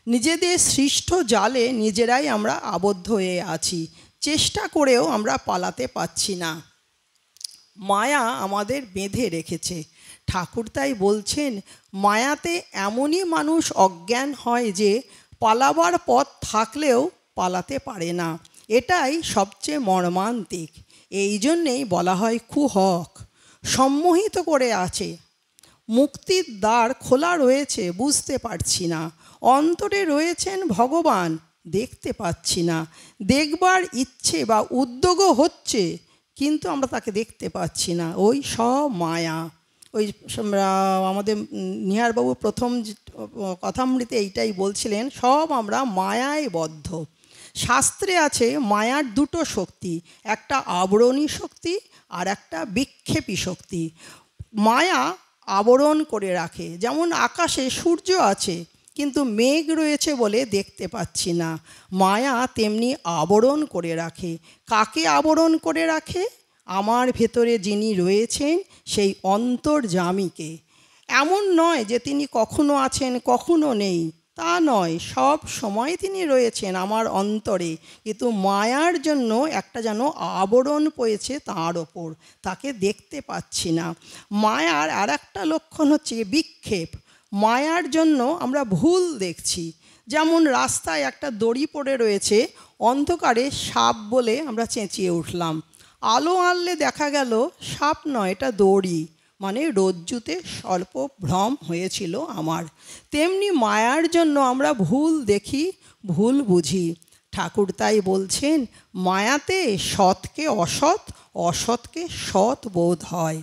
নিজেদের সৃষ্ট জালে নিজেরাই আমরা আবদ্ধ হয়ে আছি। চেষ্টা করেও আমরা পালাতে পারছি না। মায়া আমাদের বেঁধে রেখেছে। ঠাকুর তাই বলছেন, মায়াতে এমনই মানুষ অজ্ঞান হয় যে পালাবার পথ থাকলেও পালাতে পারে না। এটাই সবচেয়ে মর্মান্তিক। এই জন্যেই বলা হয় কুহক। সম্মোহিত করে আছে, মুক্তির দ্বার খোলা রয়েছে, বুঝতে পারছি না। অন্তরে রয়েছেন ভগবান, দেখতে পাচ্ছি না। দেখবার ইচ্ছে বা উদ্যোগও হচ্ছে, কিন্তু আমরা তাকে দেখতে পাচ্ছি না। ওই সব মায়া। ওই আমাদের নিহারবাবু প্রথম কথামৃতে এইটাই বলছিলেন, সব আমরা মায়ায় বদ্ধ। শাস্ত্রে আছে মায়ার দুটো শক্তি, একটা আবরণী শক্তি আর একটা বিক্ষেপী শক্তি। মায়া আবরণ করে রাখে, যেমন আকাশে সূর্য আছে কিন্তু মেঘ রয়েছে বলে দেখতে পাচ্ছি না। মায়া তেমনি আবরণ করে রাখে। কাকে আবরণ করে রাখে? আমার ভেতরে যিনি রয়েছেন সেই অন্তর্যামীকে। এমন নয় যে তিনি কখনো আছেন কখনো নেই, তা নয়, সব সময় তিনি রয়েছেন আমার অন্তরে, কিন্তু মায়ার জন্য একটা যেন আবরণ পড়েছে তাঁর ওপর, তাকে দেখতে পাচ্ছি না। মায়ার আর একটা লক্ষণ হচ্ছে বিক্ষেপ। মায়ার জন্য আমরা ভুল দেখছি। যেমন রাস্তায় একটা দড়ি পড়ে রয়েছে, অন্ধকারে সাপ বলে আমরা চেঁচিয়ে উঠলাম, আলো আনলে দেখা গেল সাপ নয়, এটা দড়ি, মানে রজ্জুতে স্বল্প ভ্রম হয়েছিল আমার। তেমনি মায়ার জন্য আমরা ভুল দেখি, ভুল বুঝি। ঠাকুর তাই বলছেন, মায়াতে সৎকে অসৎ, অসৎকে সৎ বোধ হয়।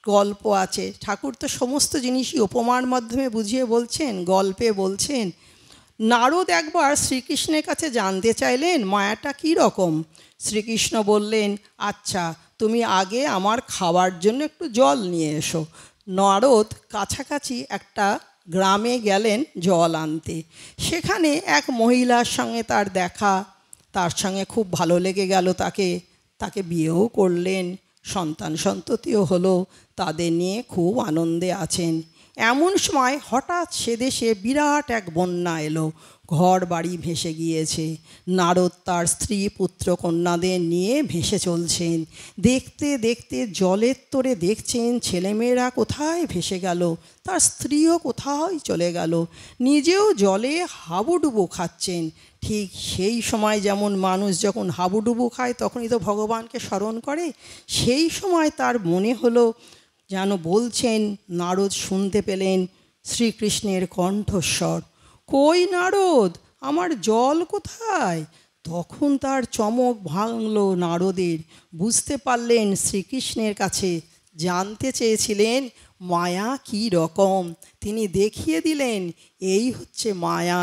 গল্প আছে, ঠাকুর তো সমস্ত জিনিসই উপমার মাধ্যমে বুঝিয়ে বলছেন, গল্পে বলছেন। নারদ একবার শ্রীকৃষ্ণের কাছে জানতে চাইলেন মায়াটা কী রকম। শ্রীকৃষ্ণ বললেন, আচ্ছা তুমি আগে আমার খাওয়ার জন্য একটু জল নিয়ে এসো। নারদ কাছাকাছি একটা গ্রামে গেলেন জল আনতে। সেখানে এক মহিলার সঙ্গে তার দেখা, তার সঙ্গে খুব ভালো লেগে গেল তাকে বিয়েও করলেন, সন্তান সন্ততিও হলো, তাদের নিয়ে খুব আনন্দে আছেন। এমন সময় হঠাৎ সে দেশে বিরাট এক বন্যা এলো, ঘর বাড়ি ভেসে গিয়েছে। নারদ তার স্ত্রী পুত্র কন্যাদের নিয়ে ভেসে চলছেন। দেখতে দেখতে জলের তোরে দেখছেন ছেলেমেয়েরা কোথায় ভেসে গেল, তার স্ত্রীও কোথায় চলে গেল, নিজেও জলে হাবুডুবু খাচ্ছেন। ঠিক সেই সময় যেমন মানুষ যখন হাবুডুবু খায় তখনই তো ভগবানকে স্মরণ করে, সেই সময় তার মনে হলো যেন বলছেন, নারদ শুনতে পেলেন শ্রীকৃষ্ণের কণ্ঠস্বর, কই নারদ, আমার জল কোথায়? তখন তার চমক ভাঙল নারদের, বুঝতে পারলেন শ্রীকৃষ্ণের কাছে জানতে চেয়েছিলেন মায়া কী রকম। তিনি দেখিয়ে দিলেন, এই হচ্ছে মায়া।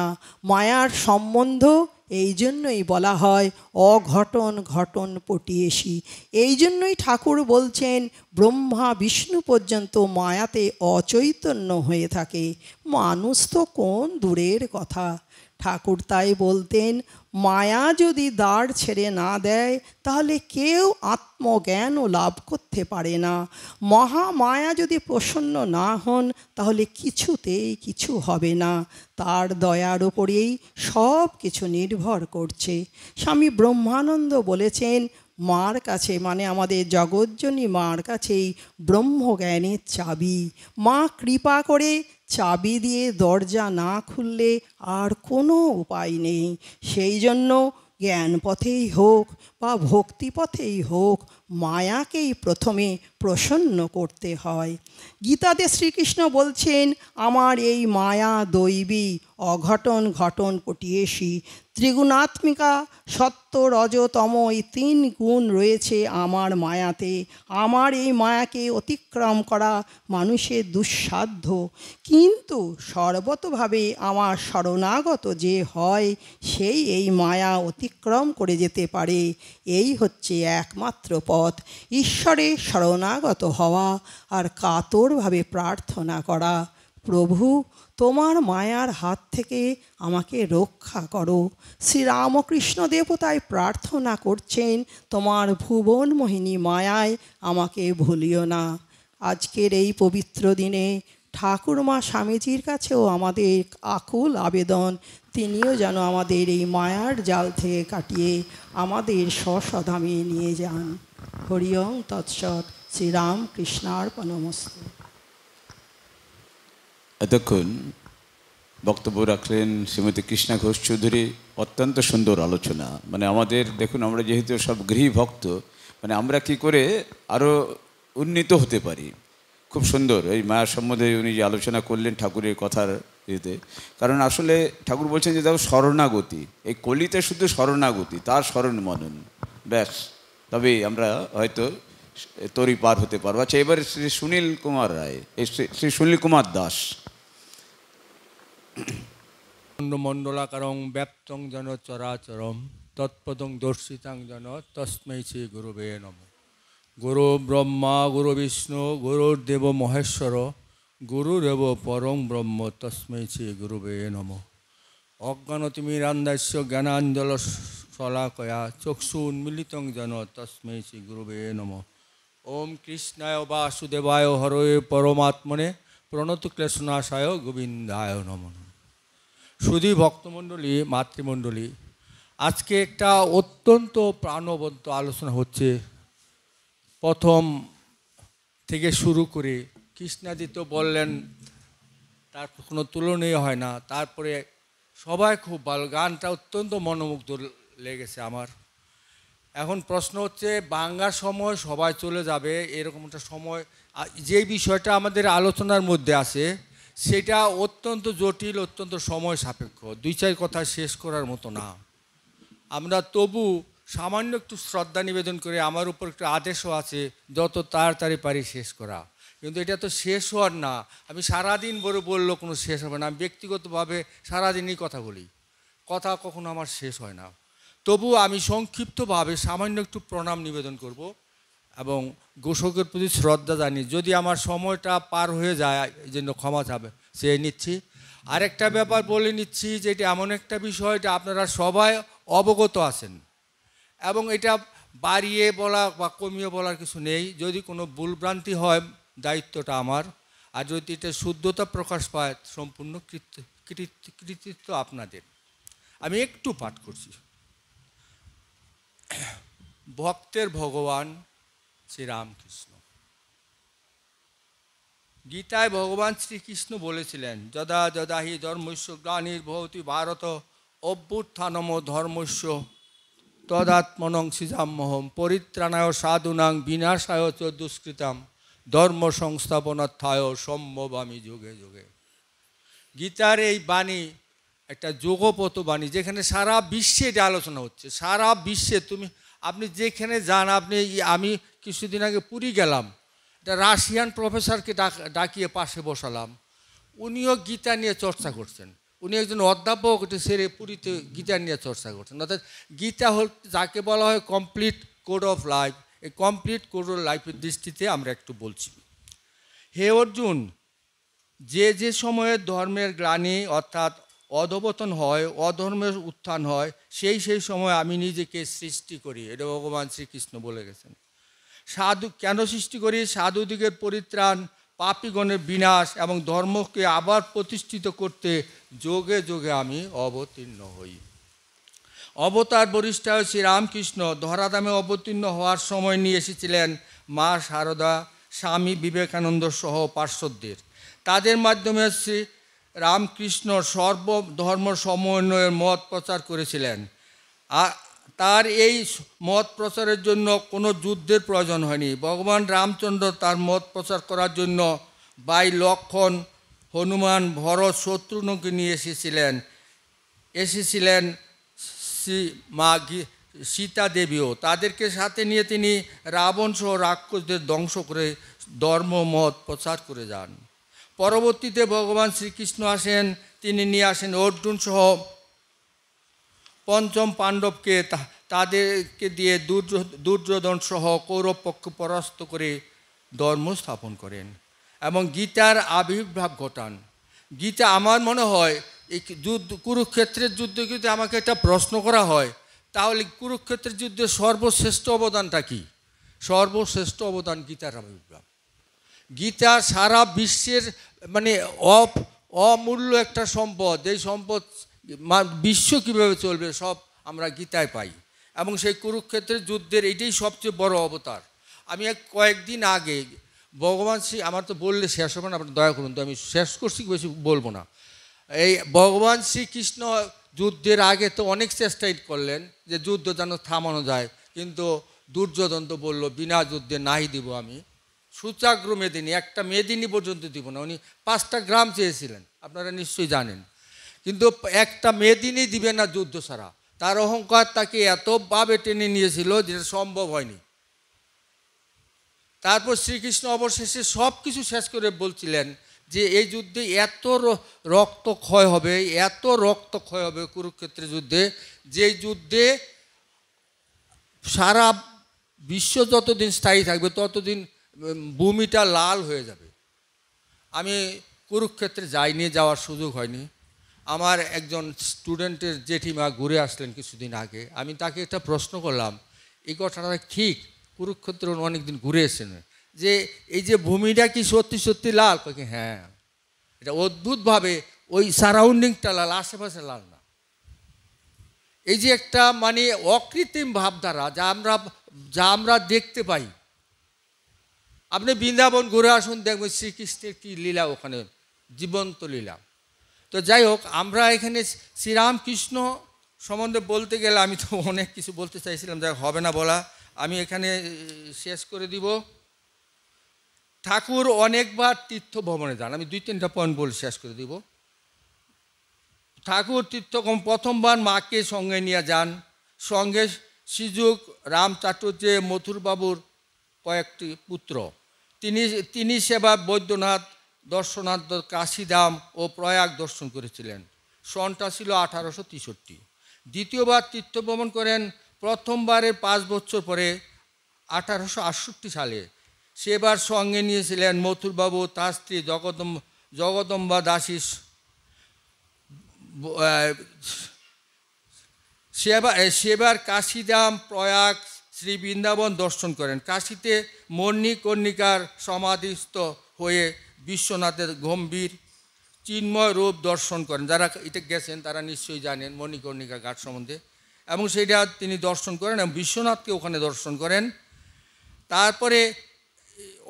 মায়ার সম্বন্ধ এই জন্যই বলা হয় অঘটন ঘটন পটিয়েসি। এই জন্যই ঠাকুর বলছেন ব্রহ্মা বিষ্ণু পর্যন্ত মায়াতে অচৈতন্য হয়ে থাকে, মানুষ তো কোন দূরের কথা। ঠাকুর তাই বলতেন, মায়া যদি দাঁড় ছেড়ে না দেয় তাহলে কেউ আত্মজ্ঞানও লাভ করতে পারে না। মহামায়া যদি প্রসন্ন না হন তাহলে কিছুতেই কিছু হবে না, তার দয়ার ওপরেই সব কিছু নির্ভর করছে। স্বামী ব্রহ্মানন্দ বলেছেন, মার কাছে মানে আমাদের জগজ্জনী মার কাছেই ব্রহ্মজ্ঞানের চাবি। মা কৃপা করে চাবি দিয়ে দরজা না খুললে আর কোনো উপায় নেই। সেই জন্য জ্ঞান পথেই হোক বা ভক্তি পথেই হোক, মায়াকেই প্রথমে প্রসন্ন করতে হয়। গীতাতে শ্রীকৃষ্ণ বলছেন, আমার এই মায়া দৈবী, অঘটন ঘটন পটিয়েসি। ত্রিগুণাত্মিকা সত্য রজ তম এই 3 গুণ রয়েছে আমার মায়াতে। আমার এই মায়াকে অতিক্রম করা মানুষের দুঃসাধ্য, কিন্তু সর্বতভাবে আমার শরণাগত যে হয় সেই এই মায়া অতিক্রম করে যেতে পারে। এই হচ্ছে একমাত্র পথ, ঈশ্বরের শরণাগত হওয়া আর কাতরভাবে প্রার্থনা করা, প্রভু তোমার মায়ার হাত থেকে আমাকে রক্ষা করো। শ্রীরামকৃষ্ণ দেবতাই প্রার্থনা করছেন, তোমার ভুবন মোহিনী মায়ায় আমাকে ভুলিও না। আজকের এই পবিত্র দিনে ঠাকুরমা স্বামীজির কাছেও আমাদের আকুল আবেদন, তিনিও যেন আমাদের এই মায়ার জাল থেকে কাটিয়ে আমাদের স্বস্বধামে নিয়ে যান। হরি ওম তৎসৎ। শ্রীরামকৃষ্ণার্পণমস্তু। এতক্ষণ বক্তব্য রাখলেন শ্রীমতী কৃষ্ণা ঘোষ চৌধুরী। অত্যন্ত সুন্দর আলোচনা। মানে আমাদের দেখুন, আমরা যেহেতু সব গৃহী ভক্ত, মানে আমরা কি করে আরও উন্নীত হতে পারি। খুব সুন্দর এই মায়ার সম্বন্ধে উনি যে আলোচনা করলেন ঠাকুরের কথার ইয়েতে। কারণ আসলে ঠাকুর বলছেন যে দেখো শরণাগতি, এই কলিতে শুধু শরণাগতি, তার শরণ মনন, ব্যাস, তবেই আমরা হয়তো তরি পার হতে পারবো। আচ্ছা, এবারে শ্রী সুনীল কুমার রায়, শ্রী সুনীল কুমার দাস। মণ্ডলাকারং ব্যাপ্তং জন চরাচরম তৎপদং দর্শিতাং জন তস্मै শ্রী গুরুবে নমঃ। গুরু ব্রহ্মা গুরু বিষ্ণু গুরুর্দেব মহেশ্বর গুরুরেব পরং ব্রহ্ম তস্मै শ্রী গুরুবে নমঃ। অজ্ঞানতিমিরান্ধস্য জ্ঞানাঞ্জল শলাকয়া চক্ষু উন্মিলিতং জন তস্मै শ্রী গুরুবে নমঃ। ওম কৃষ্ণায় বাসুদেবায় হরয়ে পরমাত্মনে প্রণত ক্লেশনাশায় গোবিন্দায় নমঃ। সুধী ভক্তমণ্ডলী, মাতৃমণ্ডলী, আজকে একটা অত্যন্ত প্রাণবন্ত আলোচনা হচ্ছে। প্রথম থেকে শুরু করে কৃষ্ণাদি তো বললেন, তার কোনো তুলনীয় হয় না। তারপরে সবাই খুব ভালো, গানটা অত্যন্ত মনোমুগ্ধ লেগেছে আমার। এখন প্রশ্ন হচ্ছে, বাংলার সময় সবাই চলে যাবে এরকম একটা সময়, যে বিষয়টা আমাদের আলোচনার মধ্যে আছে সেটা অত্যন্ত জটিল, অত্যন্ত সময় সাপেক্ষ, 2-4 কথা শেষ করার মতো না। আমরা তবু সামান্য একটু শ্রদ্ধা নিবেদন করে, আমার উপর একটু আদেশও আছে যত তাড়াতাড়ি পারি শেষ করা, কিন্তু এটা তো শেষ হওয়ার না। আমি সারাদিন বললেও কোনো শেষ হবে না। আমি ব্যক্তিগতভাবে সারাদিনই কথা বলি, কথা কখনো আমার শেষ হয় না। তবু আমি সংক্ষিপ্তভাবে সামান্য একটু প্রণাম নিবেদন করব এবং ঘোষকের প্রতি শ্রদ্ধা জানি। যদি আমার সময়টা পার হয়ে যায় এই জন্য ক্ষমা চাবে চেয়ে নিচ্ছি। আরেকটা ব্যাপার বলে নিচ্ছি যে এটা এমন একটা বিষয় এটা আপনারা সবাই অবগত আছেন এবং এটা বাড়িয়ে বলা বা কমিয়ে বলার কিছু নেই। যদি কোনো ভুলভ্রান্তি হয় দায়িত্বটা আমার, আর যদি এটা শুদ্ধতা প্রকাশ পায় সম্পূর্ণ কৃতিত্ব আপনাদের। আমি একটু পাঠ করছি। ভক্তের ভগবান শ্রীরামকৃষ্ণ। গীতায় ভগবান শ্রীকৃষ্ণ বলেছিলেন, যদা যদা হি ধর্মস্য গ্লানির্ভবতি ভারত অভ্যুত্থানম ধর্মস্য তদাত্মনং সৃজাম্যহম পরিত্রাণায় সাধুনাং বিনাশায় চ দুষ্কৃতাম ধর্ম সংস্থাপনার্থায় সম্ভবামি যুগে যুগে। গীতার এই বাণী একটা যোগপত বাণী, যেখানে সারা বিশ্বে এটা আলোচনা হচ্ছে। সারা বিশ্বে আপনি যেখানে যান, আমি কিছুদিন আগে পুরী গেলাম, একটা রাশিয়ান প্রফেসরকে ডাকিয়ে পাশে বসালাম, উনিও গীতা নিয়ে চর্চা করছেন। উনি একজন অধ্যাপক, এটা সেরে পুরীতে গীতা নিয়ে চর্চা করছেন। অর্থাৎ গীতা হল যাকে বলা হয় কমপ্লিট কোড অফ লাইফ। এই কমপ্লিট কোড অফ লাইফের দৃষ্টিতে আমরা একটু বলছি। হে অর্জুন, যে সময়ে ধর্মের গ্লানি অর্থাৎ অধপতন হয়, অধর্মের উত্থান হয়, সেই সময় আমি নিজেকে সৃষ্টি করি। এটা ভগবান শ্রীকৃষ্ণ বলে গেছেন। কেন সৃষ্টি করি? সাধুদিগের পরিত্রাণ, পাপীগণের বিনাশ এবং ধর্মকে আবার প্রতিষ্ঠিত করতে যোগে যোগে আমি অবতীর্ণ হই। অবতার বরিষ্ঠায় শ্রীরামকৃষ্ণ ধরাধামে অবতীর্ণ হওয়ার সময় নিয়ে এসেছিলেন মা শারদা, স্বামী বিবেকানন্দ সহ পার্শ্বদের। তাদের মাধ্যমে শ্রী রামকৃষ্ণ সর্বধর্ম সমন্বয়ের মত প্রচার করেছিলেন। তার এই মত প্রচারের জন্য কোনো যুদ্ধের প্রয়োজন হয়নি। ভগবান রামচন্দ্র তার মত প্রচার করার জন্য ভাই লক্ষণ, হনুমান, ভরত, শত্রুঘ্নকে নিয়ে এসেছিলেন শ্রী মা সীতা দেবীও। তাদেরকে সাথে নিয়ে তিনি রাবণ সহ রাক্ষসদের ধ্বংস করে ধর্মমত প্রচার করে যান। পরবর্তীতে ভগবান শ্রীকৃষ্ণ আসেন, তিনি নিয়ে আসেন অর্জুন সহ পঞ্চম পাণ্ডবকে, তাদেরকে দিয়ে দুর্যোধন সহ কৌরব পক্ষ পরাস্ত করে ধর্ম স্থাপন করেন এবং গীতার আবির্ভাব ঘটান। গীতা আমার মনে হয় এই কুরুক্ষেত্রের যুদ্ধে যদি আমাকে একটা প্রশ্ন করা হয়, তাহলে কুরুক্ষেত্রের যুদ্ধে সর্বশ্রেষ্ঠ অবদানটা কি? সর্বশ্রেষ্ঠ অবদান গীতার আবির্ভাব। গীতা সারা বিশ্বের অমূল্য একটা সম্পদ। এই সম্পদ বিশ্ব কীভাবে চলবে সব আমরা গীতায় পাই এবং সেই কুরুক্ষেত্রের যুদ্ধের এটাই সবচেয়ে বড় অবতার। আমি কয়েকদিন আগে ভগবান আমার তো বললে শেষ হবে না, আপনার দয়া করুন, তো আমি শেষ করছি, বেশি বলবো না। এই ভগবান শ্রীকৃষ্ণ যুদ্ধের আগে তো অনেক চেষ্টাই করলেন যে যুদ্ধ যেন থামানো যায়, কিন্তু দুর্যোধন তো বলল বিনা যুদ্ধে নাই দিব আমি সূচাগ্র মেদিনী, একটা মেদিনী পর্যন্ত দিব না। উনি 5টা গ্রাম চেয়েছিলেন, আপনারা নিশ্চয়ই জানেন, কিন্তু একটা মেদিনী দিবে না যুদ্ধ ছাড়া। তার অহংকার তাকে এতভাবে টেনে নিয়েছিল যেটা সম্ভব হয়নি। তারপর শ্রীকৃষ্ণ অবশেষে সব কিছু শেষ করে বলছিলেন যে এই যুদ্ধে এত রক্তক্ষয় হবে, এত রক্তক্ষয় হবে কুরুক্ষেত্রের যুদ্ধে, যে যুদ্ধে সারা বিশ্ব যতদিন স্থায়ী থাকবে ততদিন ভূমিটা লাল হয়ে যাবে। আমি কুরুক্ষেত্রে যাইনি, যাওয়ার সুযোগ হয়নি। আমার একজন স্টুডেন্টের জেঠিমা ঘুরে আসলেন কিছুদিন আগে। আমি তাকে একটা প্রশ্ন করলাম, এই কথাটা ঠিক? কুরুক্ষেত্র অনেকদিন ঘুরে এসেছেন, যে এই যে ভূমিটা কি সত্যি সত্যি লাল? হ্যাঁ, এটা অদ্ভুতভাবে ওই সারাউন্ডিংটা লাল, আশেপাশে লাল না। এই যে একটা মানে অকৃত্রিম ভাবধারা যা আমরা দেখতে পাই। আপনি বৃন্দাবন ঘুরে আসুন, দেখবেন শ্রীকৃষ্ণের কী লীলা, ওখানে জীবন্ত লীলা। তো যাই হোক, আমরা এখানে শ্রীরামকৃষ্ণ সম্বন্ধে বলতে গেলে আমি তো অনেক কিছু বলতে চাইছিলাম, যা হবে না বলা, আমি এখানে শেষ করে দিব। ঠাকুর অনেকবার তীর্থ ভ্রমণে যান, আমি 2-3টা পয়েন্ট বলে শেষ করে দিব। ঠাকুর তীর্থকম প্রথমবার মাকে সঙ্গে নিয়ে যান, সঙ্গে শ্রীযুগ রামচাটুর্যে মথুরবাবুর কয়েকটি পুত্র। তিনি সেবা বৈদ্যনাথ, দর্শনাথ, কাশীধাম ও প্রয়াগ দর্শন করেছিলেন। সনটা ছিল 1863। দ্বিতীয়বার তীর্থভ্রমণ করেন প্রথমবারের 5 বছর পরে 1868 সালে। সেবার সঙ্গে নিয়েছিলেন মথুরবাবু, তার স্ত্রী জগদম্বা দাসী। সেবার কাশীধাম, প্রয়াগ, শ্রী বৃন্দাবন দর্শন করেন। কাশীতে মণিকর্ণিকার সমাধিস্থ হয়ে বিশ্বনাথের গম্ভীর চিন্ময় রূপ দর্শন করেন। যারা এটা গেছেন তারা নিশ্চয়ই জানেন মণিকর্ণিকা ঘাট সম্বন্ধে, এবং সেটা তিনি দর্শন করেন এবং বিশ্বনাথকে ওখানে দর্শন করেন। তারপরে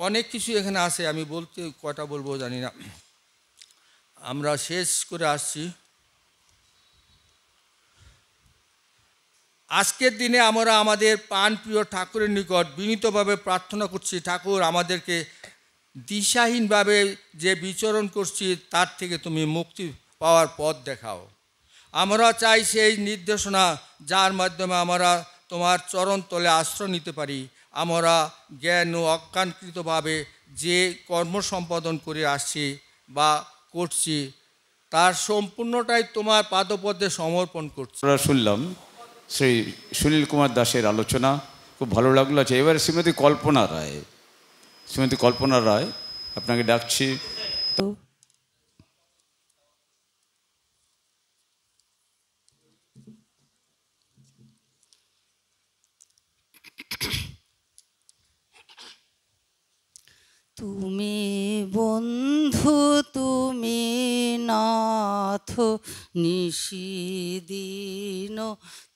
অনেক কিছু এখানে আছে, আমি কয়টা বলবো জানি না। আমরা শেষ করে আসছি। আজকের দিনে আমরা আমাদের প্রাণপ্রিয় ঠাকুরের নিকট বিনীতভাবে প্রার্থনা করছি, ঠাকুর আমাদেরকে দিশাহীনভাবে যে বিচরণ করছি তার থেকে তুমি মুক্তি পাওয়ার পথ দেখাও। আমরা চাই সেই নির্দেশনা যার মাধ্যমে আমরা তোমার চরণতলে আশ্রয় নিতে পারি। আমরা জ্ঞান ও অজ্ঞানকৃতভাবে যে কর্ম সম্পাদন করে আসছি বা করছি তার সম্পূর্ণটাই তোমার পাদপদ্মে সমর্পণ করছি। আমরা শুনলাম শ্রী সুনীল কুমার দাসের আলোচনা, খুব ভালো লাগলো। আছে এবারে শ্রীমতী কল্পনা রায়। শ্রীমতী কল্পনা রায়, আপনাকে ডাকছি। তুমি বন্ধু, তুমি নাথ নিশিদিন,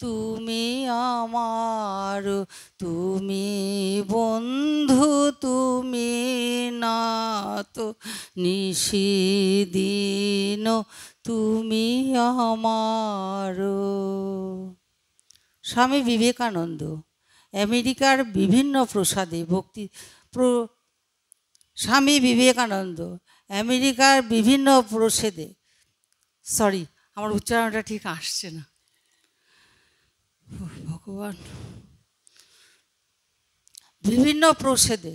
তুমি আমার। তুমি বন্ধু, তুমি নাথ নিশিদিন, তুমি আমার। স্বামী বিবেকানন্দ আমেরিকার বিভিন্ন প্রসাদে স্বামী বিবেকানন্দ আমেরিকার বিভিন্ন প্রসাদে, আমার উচ্চারণটা ঠিক আসছে না, ভগবান, বিভিন্ন প্রসাদে,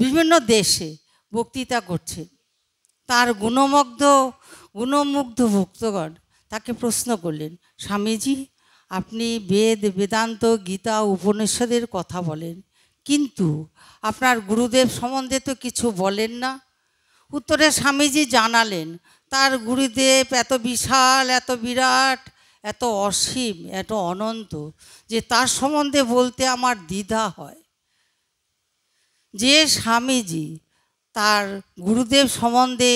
বিভিন্ন দেশে বক্তৃতা করছেন। তার গুণমুগ্ধ ভক্তগণ তাকে প্রশ্ন করলেন, স্বামীজি আপনি বেদান্ত, গীতা, উপনিষদের কথা বলেন, কিন্তু আপনার গুরুদেব সম্বন্ধে তো কিছু বলেন না। উত্তরে স্বামীজি জানালেন তার গুরুদেব এত বিশাল, এত বিরাট, এত অসীম, এত অনন্ত যে তার সম্বন্ধে বলতে আমার দ্বিধা হয়। যে স্বামীজি তার গুরুদেব সম্বন্ধে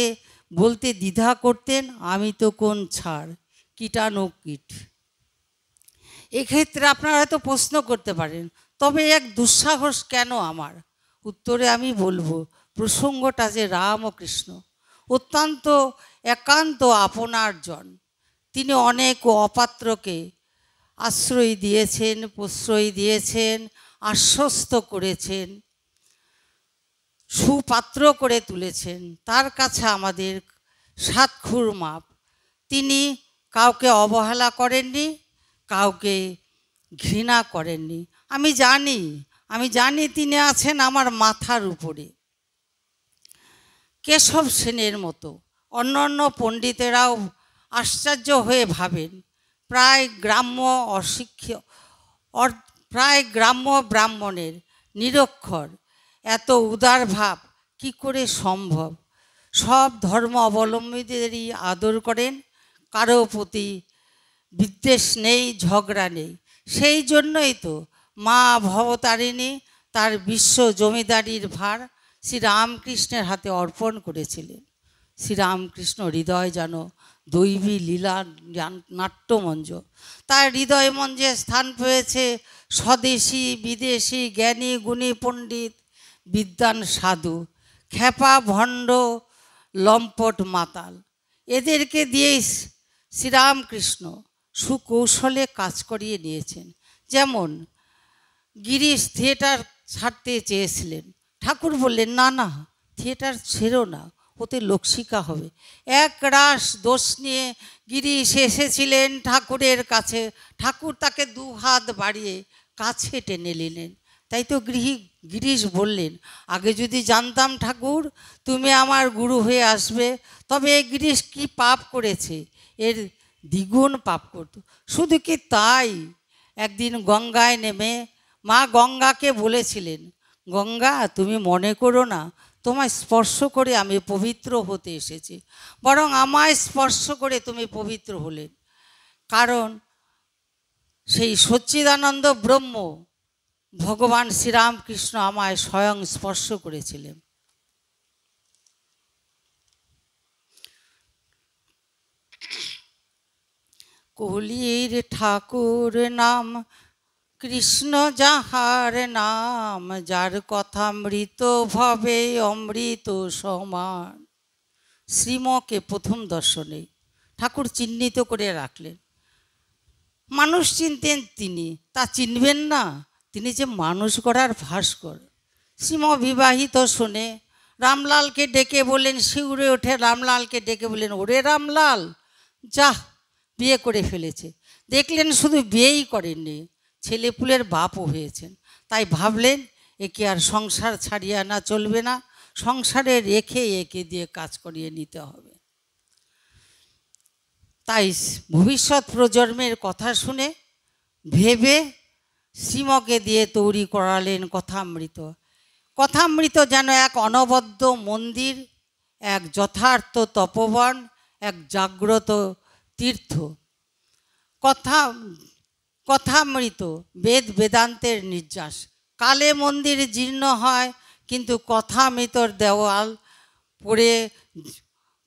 বলতে দ্বিধা করতেন, আমি তো কোন ছাড়, কীটানুকীট। এক্ষেত্রে আপনারা হয়তো প্রশ্ন করতে পারেন, তবে এক দুঃসাহস কেন আমার? উত্তরে আমি বলবো, প্রসঙ্গটা যে রাম ও কৃষ্ণ অত্যন্ত একান্ত আপনার জন। তিনি অনেক অপাত্রকে আশ্রয় দিয়েছেন, প্রশ্রয় দিয়েছেন, আশ্বস্ত করেছেন, সুপাত্র করে তুলেছেন। তার কাছে আমাদের সাতক্ষুর মাপ। তিনি কাউকে অবহেলা করেননি, কাউকে ঘৃণা করেননি। আমি জানি তিনি আছেন আমার মাথার উপরে। কেশব সেনের মতো অন্যান্য পণ্ডিতেরাও আশ্চর্য হয়ে ভাবেন, প্রায় গ্রাম্য ব্রাহ্মণের নিরক্ষর এত উদার ভাব কী করে সম্ভব? সব ধর্ম অবলম্বীদেরই আদর করেন, কারো প্রতি বিদ্বেষ নেই, ঝগড়া নেই। সেই জন্যই তো মা ভবতারিণী তার বিশ্ব জমিদারির ভার শ্রী রামকৃষ্ণের হাতে অর্পণ করেছিলেন। শ্রীরামকৃষ্ণ হৃদয় যেন দৈবী লীলা নাট্যমঞ্চ। তার হৃদয় মঞ্চে স্থান পেয়েছে স্বদেশী বিদেশি জ্ঞানী গুণী পণ্ডিত, বিদ্বান সাধু, খ্যাপা ভণ্ড লম্পট মাতাল। এদেরকে দিয়েই শ্রীরামকৃষ্ণ সুকৌশলে কাজ করিয়ে নিয়েছেন। যেমন গিরিশ থিয়েটার ছাড়তে চেয়েছিলেন, ঠাকুর বললেন না না, থিয়েটার ছেড়ো না, ওতে লোকশিকা হবে। এক রাস দোষ নিয়ে গিরিশ এসেছিলেন ঠাকুরের কাছে। ঠাকুর তাকে দু হাত বাড়িয়ে কাছে টেনে নিলেন। তাই তো গিরিশ বললেন, আগে যদি জানতাম ঠাকুর তুমি আমার গুরু হয়ে আসবে, তবে গিরিশ কি পাপ করেছে, এর দ্বিগুণ পাপ করত। শুধু কি তাই, একদিন গঙ্গায় নেমে মা গঙ্গাকে বলেছিলেন, গঙ্গা তুমি মনে করো না তোমায় স্পর্শ করে আমি পবিত্র হতে এসেছি, বরং আমায় স্পর্শ করে তুমি পবিত্র হলেন। কারণ সেই সচ্চিদানন্দ ব্রহ্ম ভগবান শ্রীরামকৃষ্ণ আমায় স্বয়ং স্পর্শ করেছিলেন। কলির ঠাকুর নাম কৃষ্ণ যাহার নাম, যার কথা মৃত ভবে অমৃত সমান। শ্রীমকে প্রথম দর্শনে ঠাকুর চিহ্নিত করে রাখলেন। মানুষ চিনতেন তিনি, তা চিনবেন না, তিনি যে মানুষ গড়ার ভাস্কর। শ্রীম বিবাহিত শুনে রামলালকে ডেকে বললেন, শিউরে ওঠে রামলালকে ডেকে বললেন, ওরে রামলাল যা, বিয়ে করে ফেলেছে। দেখলেন শুধু বিয়েই করেননি, ছেলেপুলের বাপও হয়েছেন। তাই ভাবলেন একে আর সংসার ছাড়িয়ে আনা চলবে না, সংসারে রেখে একে দিয়ে কাজ করিয়ে নিতে হবে। তাই ভবিষ্যৎ প্রজন্মের কথা শুনে ভেবে শ্রীমকে দিয়ে তৈরি করালেন কথামৃত। কথামৃত যেন এক অনবদ্য মন্দির, এক যথার্থ তপবন, এক জাগ্রত তীর্থ। কথামৃত বেদ বেদান্তের নির্যাস। কালে মন্দির জীর্ণ হয়, কিন্তু কথামৃতর দেওয়াল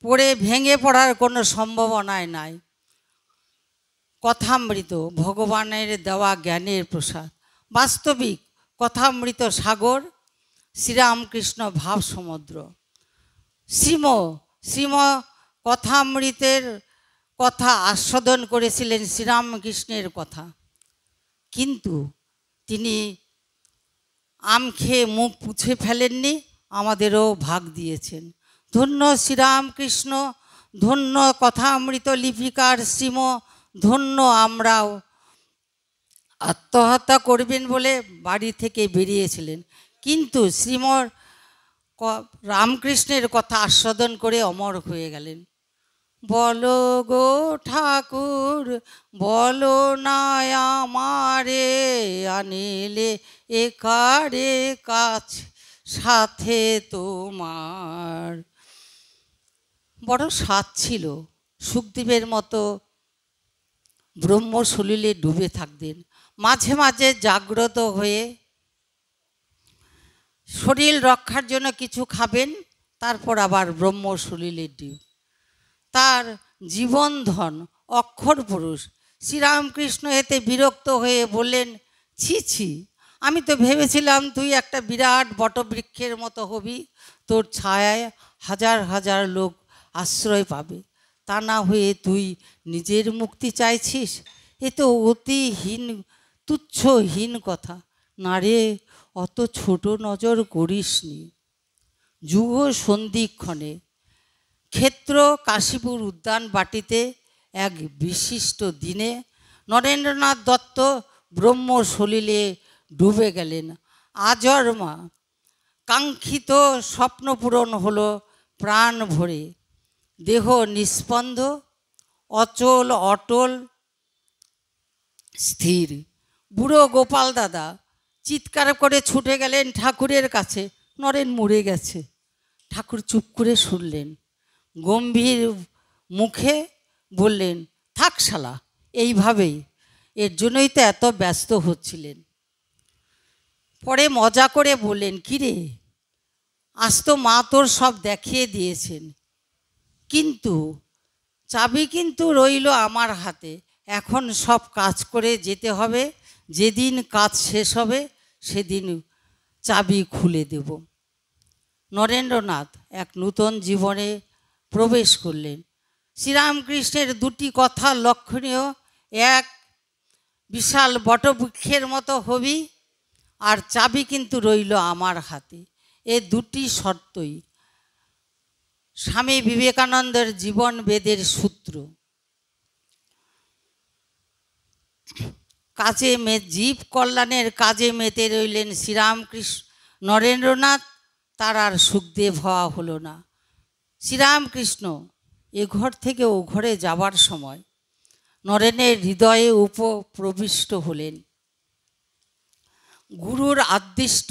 পড়ে ভেঙে পড়ার কোনো সম্ভাবনাই নাই। কথামৃত ভগবানের দেওয়া জ্ঞানের প্রসাদ। বাস্তবিক কথামৃত সাগর, শ্রীরামকৃষ্ণ ভাব সমুদ্র। শ্রীম কথামৃতের কথা আস্বাদন করেছিলেন শ্রীরামকৃষ্ণের কথা, কিন্তু তিনি আম খেয়ে মুখ পুছে ফেলেননি, আমাদেরও ভাগ দিয়েছেন। ধন্য শ্রীরামকৃষ্ণ, ধন্য কথামৃত লিপিকার শ্রীম, ধন্য আমরাও। আত্মহত্যা করবেন বলে বাড়ি থেকে বেরিয়েছিলেন, কিন্তু শ্রীমর রামকৃষ্ণের কথা আস্বাদন করে অমর হয়ে গেলেন। বলো গো ঠাকুর বলো না আমারে, আনিলে একারে কাছ সাথে তোমার। বড় স্বাদ ছিল, সুখদেবের মতো ব্রহ্মসলিলে ডুবে থাকতেন। মাঝে মাঝে জাগ্রত হয়ে শরীর রক্ষার জন্য কিছু খাবেন, তারপর আবার ব্রহ্মসলিলে ডুব। তার জীবনধন অক্ষর পুরুষ। শ্রীরামকৃষ্ণ এতে বিরক্ত হয়ে বললেন, ছি ছি, আমি তো ভেবেছিলাম তুই একটা বিরাট বটবৃক্ষের মতো হবি, তোর ছায়ায় হাজার হাজার লোক আশ্রয় পাবে, তা না হয়ে তুই নিজের মুক্তি চাইছিস। এ তো অতি তুচ্ছহীন কথা। না রে, অত ছোট নজর করিসনি। যুগ সন্ধিক্ষণে ক্ষেত্র কাশীপুর উদ্যান বাটিতে এক বিশিষ্ট দিনে নরেন্দ্রনাথ দত্ত ব্রহ্মসলিলে ডুবে গেলেন। আজন্মা কাঙ্ক্ষিত স্বপ্নপূরণ হলো প্রাণ ভরে। দেহ নিস্পন্দ, অচল অটল স্থির। বুড়ো গোপাল দাদা চিৎকার করে ছুটে গেলেন ঠাকুরের কাছে, নরেন মরে গেছে। ঠাকুর চুপ করে শুনলেন, গম্ভীর মুখে বললেন, থাক শালা, এইভাবেই, এর জন্যই তো এত ব্যস্ত হচ্ছিলেন। পরে মজা করে বললেন, কিরে আজ তো মা তোর সব দেখিয়ে দিয়েছেন, কিন্তু চাবি কিন্তু রইল আমার হাতে। এখন সব কাজ করে যেতে হবে, যেদিন কাজ শেষ হবে সেদিন চাবি খুলে দেব। নরেন্দ্রনাথ এক নূতন জীবনে প্রবেশ করলেন। শ্রীরামকৃষ্ণের দুটি কথা লক্ষণীয়, এক বিশাল বটবৃক্ষের মতো হবি, আর চাবি কিন্তু রইল আমার হাতে। এ দুটি শর্তই স্বামী বিবেকানন্দের জীবন বেদের সূত্র। কাজে জীব কল্যাণের কাজে মেতে রইলেন শ্রীরামকৃষ্ণ। নরেন্দ্রনাথ, তার আর সুখদেব হওয়া হলো না। শ্রীরামকৃষ্ণ এ ঘর থেকে ও ঘরে যাবার সময় নরেনের হৃদয়ে উপপ্রবিষ্ট হলেন। গুরুর আদিষ্ট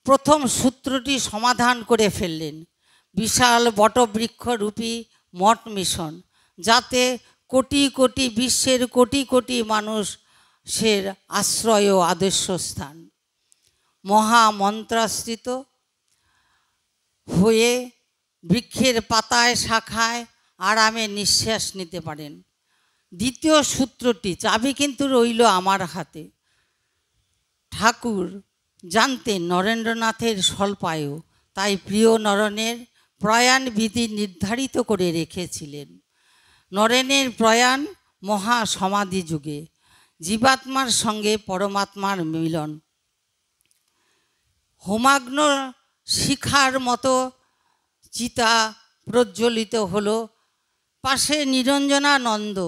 প্রথম সূত্রটি সমাধান করে ফেললেন। বিশাল বটবৃক্ষরূপী মঠ মিশন, যাতে কোটি কোটি বিশ্বের কোটি কোটি মানুষের আশ্রয় ও আদর্শস্থান। মহামন্ত্রাশ্রিত হয়ে বৃক্ষের পাতায় শাখায় আরামে নিঃশ্বাস নিতে পারেন। দ্বিতীয় সূত্রটি, চাবি কিন্তু রইল আমার হাতে। ঠাকুর জানতেন নরেন্দ্রনাথের স্বল্পায়ু, তাই প্রিয় নরেনের প্রয়াণ বিধি নির্ধারিত করে রেখেছিলেন। নরেনের প্রয়াণ মহা সমাধি যুগে, জীবাত্মার সঙ্গে পরমাত্মার মিলন। হোমাগ্ন শিখার মতো চিতা প্রজ্বলিত হলো। পাশে নিরঞ্জনানন্দ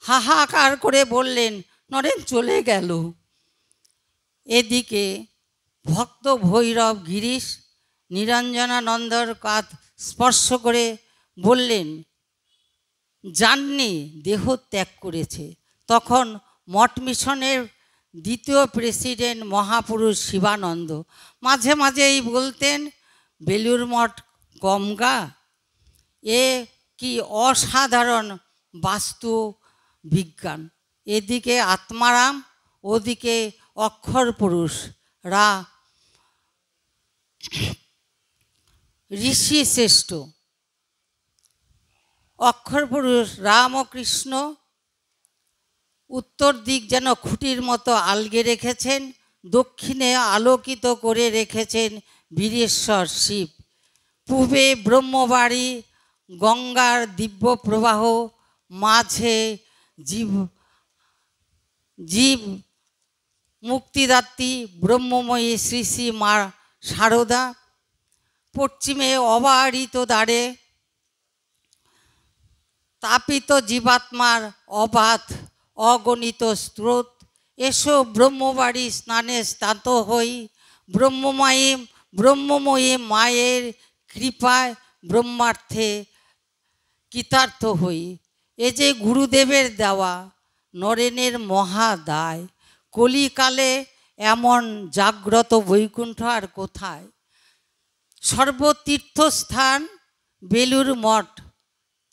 হাহাকার করে বললেন, নরেন চলে গেল। এদিকে ভক্ত ভৈরব গিরিশ নিরঞ্জনানন্দর কাঁধ স্পর্শ করে বললেন, যাননি, দেহ ত্যাগ করেছে। তখন মঠ মিশনের দ্বিতীয় প্রেসিডেন্ট মহাপুরুষ শিবানন্দ মাঝে মাঝেই বলতেন, বেলুর মঠ গমগা, এ কি অসাধারণ বাস্তু বিজ্ঞান। এদিকে আত্মারাম, ওদিকে অক্ষর পুরুষ ঋষি শ্রেষ্ঠ। অক্ষর পুরুষ রামকৃষ্ণ উত্তর দিক যেন খুঁটির মতো আলগে রেখেছেন, দক্ষিণে আলোকিত করে রেখেছেন বীরেশ্বর শিব। পূবে ব্রহ্মবাড়ি, গঙ্গার দিব্য প্রবাহ, মাঝে জীব মুক্তিদাত্রী ব্রহ্মময়ী শ্রী শ্রী মা শারদা। পশ্চিমে অবারিত দ্বারে তাপিত জীবাত্মার অবাধ অগণিত স্রোত। এসো ব্রহ্মবাড়ি স্নানে স্নাত হই, ব্রহ্মময়ী মায়ের কৃপায় ব্রহ্মার্থে কৃতার্থ হই। এ যে গুরুদেবের দেওয়া নরেনের মহা দায়। কলিকালে এমন জাগ্রত বৈকুণ্ঠ আর কোথায়। সর্বতীর্থস্থান বেলুর মঠ,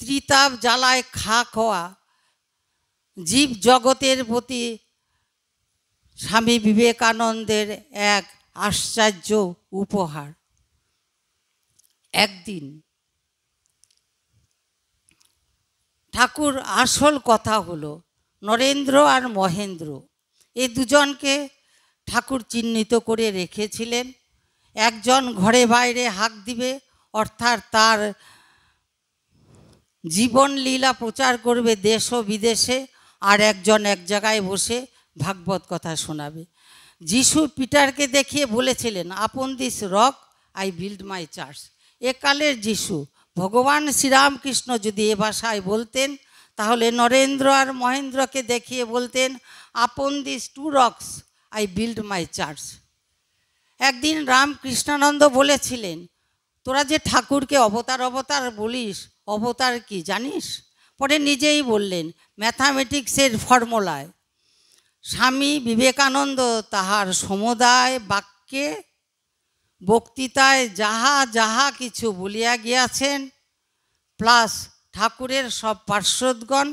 ত্রিতাপ জ্বালায় খাক হওয়া জীব জগতের প্রতি স্বামী বিবেকানন্দের এক আশ্চর্য উপহার। একদিন ঠাকুর আসল কথা হলো নরেন্দ্র আর মহেন্দ্র, এ দুজনকে ঠাকুর চিহ্নিত করে রেখেছিলেন। একজন ঘরে বাইরে হাঁক দিবে, অর্থাৎ তার জীবন লীলা প্রচার করবে দেশ ও বিদেশে, আর একজন এক জায়গায় বসে ভাগবত কথা শোনাবে। যিশু পিটারকে দেখিয়ে বলেছিলেন, upon this rock I build my church. একালের যিশু ভগবান শ্রীরামকৃষ্ণ যদি এ ভাষায় বলতেন, তাহলে নরেন্দ্র আর মহেন্দ্রকে দেখিয়ে বলতেন, upon this two rocks I build my church. একদিন রামকৃষ্ণানন্দ বলেছিলেন, তোরা যে ঠাকুরকে অবতার অবতার বলিস, অবতার কি জানিস? পরে নিজেই বললেন, ম্যাথামেটিক্সের ফর্মুলায়। স্বামী বিবেকানন্দ তাহার সমুদায় বাক্যে বক্তৃতায় যাহা যাহা কিছু বলিয়া গিয়াছেন, প্লাস ঠাকুরের সব পার্শ্বদগণ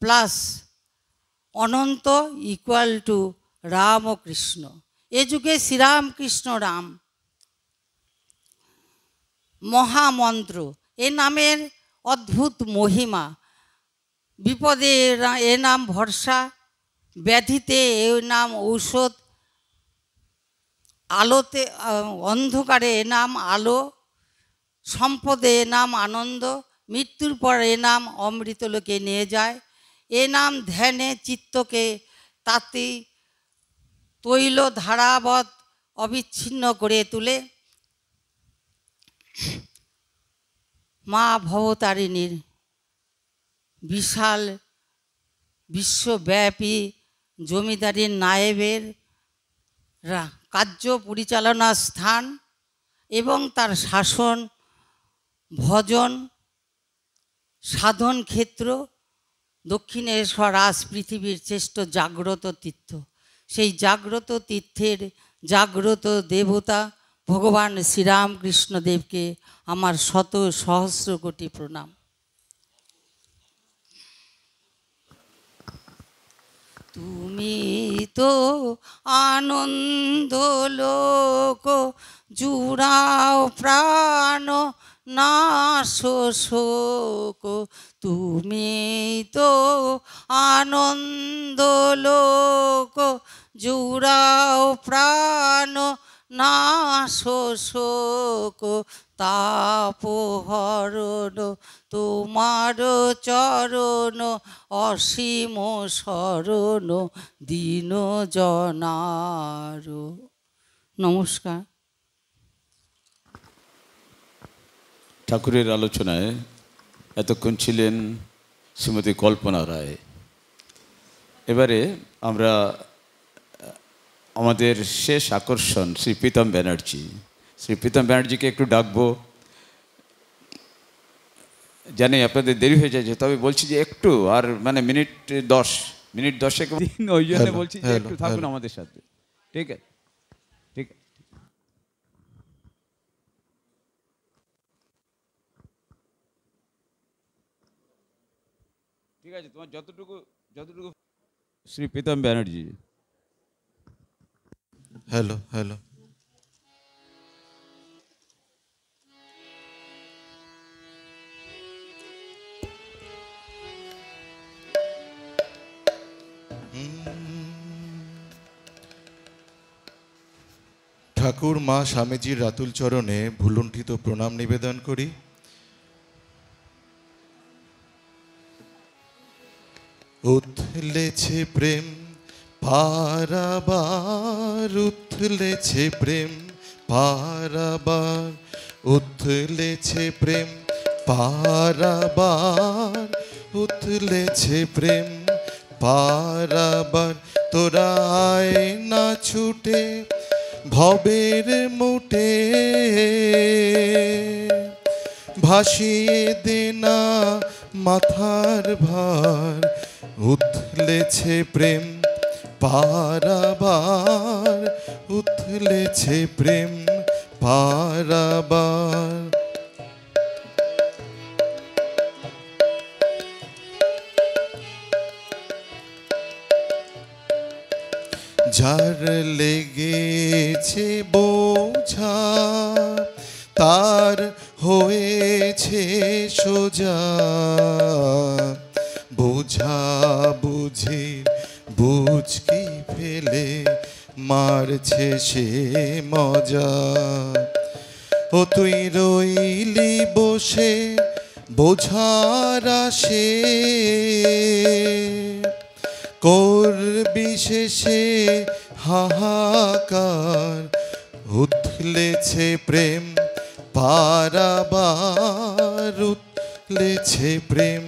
প্লাস অনন্ত ইকুয়াল টু রাম ও কৃষ্ণ। এ যুগে শ্রীরামকৃষ্ণ রাম মহামন্ত্র, এ নামের অদ্ভুত মহিমা। বিপদে এ নাম ভরসা, ব্যাধিতে এ নাম ঔষধ, আলোতে অন্ধকারে এ নাম আলো, সম্পদে এ নাম আনন্দ, মৃত্যুর পর এ নাম অমৃতলোকে নিয়ে যায়। এ নাম ধ্যানে চিত্তকে তাতে তৈল ধারাবৎ অবিচ্ছিন্ন করে তোলে। মা ভবতারিণীর বিশাল বিশ্বব্যাপী জমিদারির নায়েবের কার্য পরিচালনার স্থান এবং তার শাসন, ভজন, সাধন ক্ষেত্র দক্ষিণেশ্বর আজ পৃথিবীর শ্রেষ্ঠ জাগ্রত তীর্থ। সেই জাগ্রত তীর্থের জাগ্রত দেবতা ভগবান শ্রীরামকৃষ্ণদেবকে আমার শত সহস্র কোটি প্রণাম। তুমি তো আনন্দ লোক জুড়াও প্রাণ নাশ শোক, তুমি তো আনন্দ লোক জুড়াও প্রাণ নাশ শোক, তাপহরণ তোমার চরণ অসীম শরণ দীন জনার। নমস্কার। ঠাকুরের আলোচনায় এতক্ষণ ছিলেন শ্রীমতী কল্পনা রায়। এবারে আমরা আমাদের শেষ আকর্ষণ শ্রী প্রীতম ব্যানার্জি। শ্রী প্রীতম ব্যানার্জিকে একটু ডাকবো। জানি আপনাদের দেরি হয়ে যাচ্ছে, তবে বলছি যে একটু আর মানে মিনিট 10 ওই জন্য বলছি যে একটু থাকুন আমাদের সাথে। ঠিক আছে, ঠিক আছে। ঠিক আছে, তোমার যতটুকু শ্রী প্রীতম ব্যানার্জি। Hello hello. ঠাকুর মা স্বামীজির রাতুল চরণে ভুলুণ্ঠিত প্রণাম নিবেদন করি। উথলেছে প্রেম পারাবার, উথলেছে প্রেম পারাবার, উথলেছে প্রেম পারাবার, উথলেছে প্রেম পারাবার। তোরা আয় না ছুটে ভবের মুটে, ভাসিয়ে দে না মাথার ভার, উথলেছে প্রেম পারাবার, উথলেছে প্রেম পারাবার। যার লেগেছে বোঝা তার হয়েছে সোজা, বোঝা বুঝির বুঝকি ফেলে মারছে সে মজা। ও তুই রইলি বসে বোঝার আসে, করবি শেষে হাহাকার, উথলেছে প্রেম পারাবার, উথলেছে প্রেম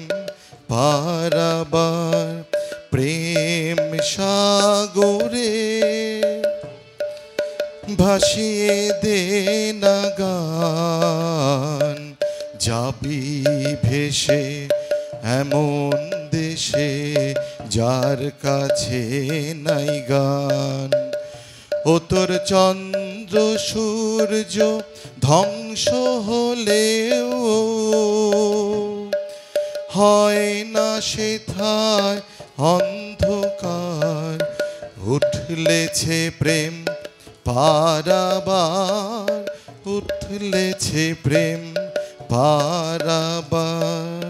পারাবার। প্রেম সাগরে ভাসিয়ে দে না গান, যাবি ভেসে এমন দেশে যার কাছে নাই গান। ও তোর চন্দ্র সূর্য ধ্বংস হলেও হয় না সেথায় অন্ধকার, উঠলেছে প্রেম পারাবার, উঠলেছে প্রেম পারাবার।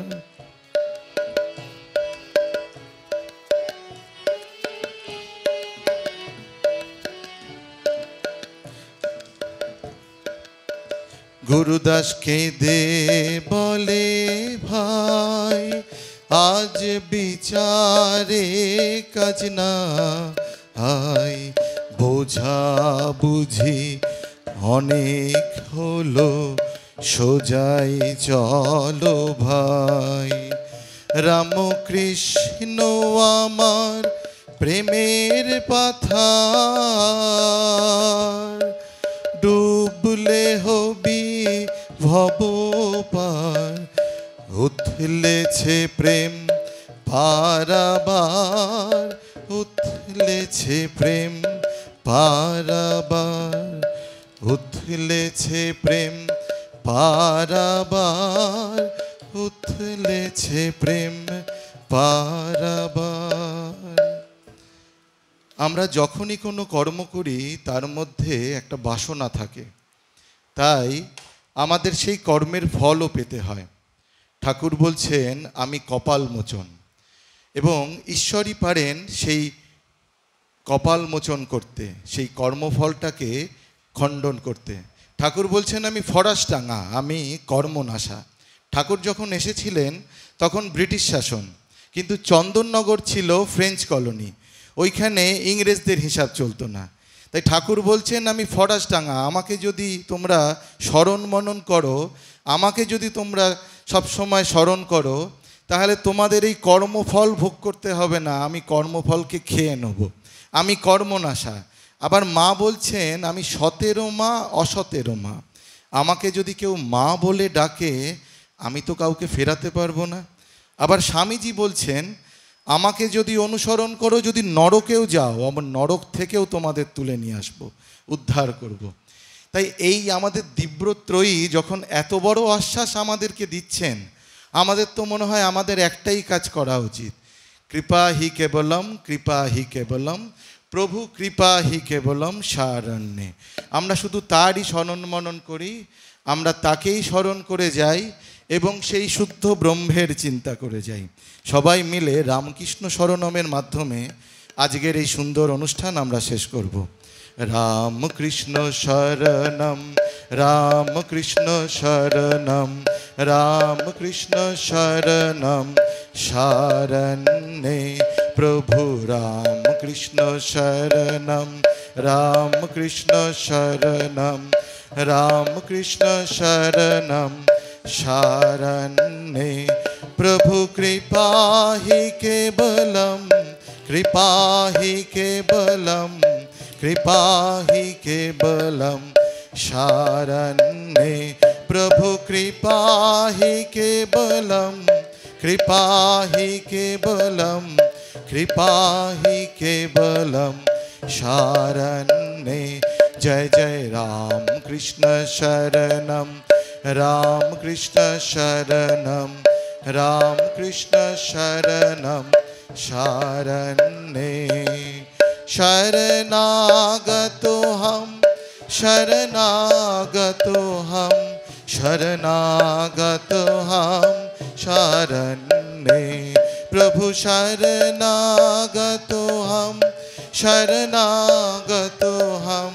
গুরুদাস কেঁদে বলে ভাই আজ বিচারে কাজ না হয়, বোঝা বুঝি অনেক হলো সোজাই চলো ভাই। রামকৃষ্ণ আমার প্রেমের পাথার, ডুবলে হবি ভব পার, উথলেছে প্রেম পারাবার, উথলেছে প্রেম পারাবার, উথলেছে প্রেম পারাবার, উথলেছে প্রেম পারাবার। আমরা যখনই কোনো কর্ম করি তার মধ্যে একটা বাসনা থাকে, তাই আমাদের সেই কর্মের ফলও পেতে হয়। ঠাকুর বলছেন আমি কপাল মোচন, এবং ঈশ্বরই পারেন সেই কপাল মোচন করতে, সেই কর্মফলটাকে খণ্ডন করতে। ঠাকুর বলছেন আমি ফরাসডাঙ্গা, আমি কর্মনাশা। ঠাকুর যখন এসেছিলেন তখন ব্রিটিশ শাসন, কিন্তু চন্দননগর ছিল ফ্রেঞ্চ কলোনি, ওইখানে ইংরেজদের হিসাব চলতো না। তাই ঠাকুর বলছেন আমি ফরাসডাঙ্গা, আমাকে যদি তোমরা স্মরণ মনন করো, আমাকে যদি তোমরা সবসময় স্মরণ করো, তাহলে তোমাদের এই কর্মফল ভোগ করতে হবে না, আমি কর্মফলকে খেয়ে নেব, আমি কর্মনাশা। আবার মা বলছেন আমি সতেরো মা অসতেরো মা, আমাকে যদি কেউ মা বলে ডাকে আমি তো কাউকে ফেরাতে পারবো না। আবার স্বামীজি বলছেন আমাকে যদি অনুসরণ করো, যদি নরকেও যাও, আমার নরক থেকেও তোমাদের তুলে নিয়ে আসবো, উদ্ধার করব। তাই এই আমাদের দিব্যত্রয়ী যখন এত বড় আশ্বাস আমাদেরকে দিচ্ছেন, আমাদের তো মনে হয় আমাদের একটাই কাজ করা উচিত, কৃপা হি কেবলম, কৃপা হি কেবলম, প্রভু কৃপা হি কেবলম শারণ্যে। আমরা শুধু তারই স্মরণ মনন করি, আমরা তাকেই স্মরণ করে যাই এবং সেই শুদ্ধ ব্রহ্মের চিন্তা করে যাই। সবাই মিলে রামকৃষ্ণ শরণমের মাধ্যমে আজকের এই সুন্দর অনুষ্ঠান আমরা শেষ করব। রামকৃষ্ণ শরণম, রামকৃষ্ণ শরণম, রামকৃষ্ণ শরণম শরণ্যে, প্রভু রামকৃষ্ণ শরণম, রামকৃষ্ণ শরণম, রামকৃষ্ণ শরণম शरण्ये, प्रभु कृपा हि केवलम, कृपा हि केवलम, कृपा हि केवलम शरण्ये, प्रभु कृपा हि केवलम, कृपा हि केवलम, कृपा हि केवलम शरण्ये। जय जय राम कृष्ण शरणम, राम कृष्ण शरणम, राम कृष्ण शरणम शरण्ये। शरणागतो हम, शरणागतो हम, शरणागतो हम शरण्ये, प्रभु शरणागतो हम, शरणागतो हम,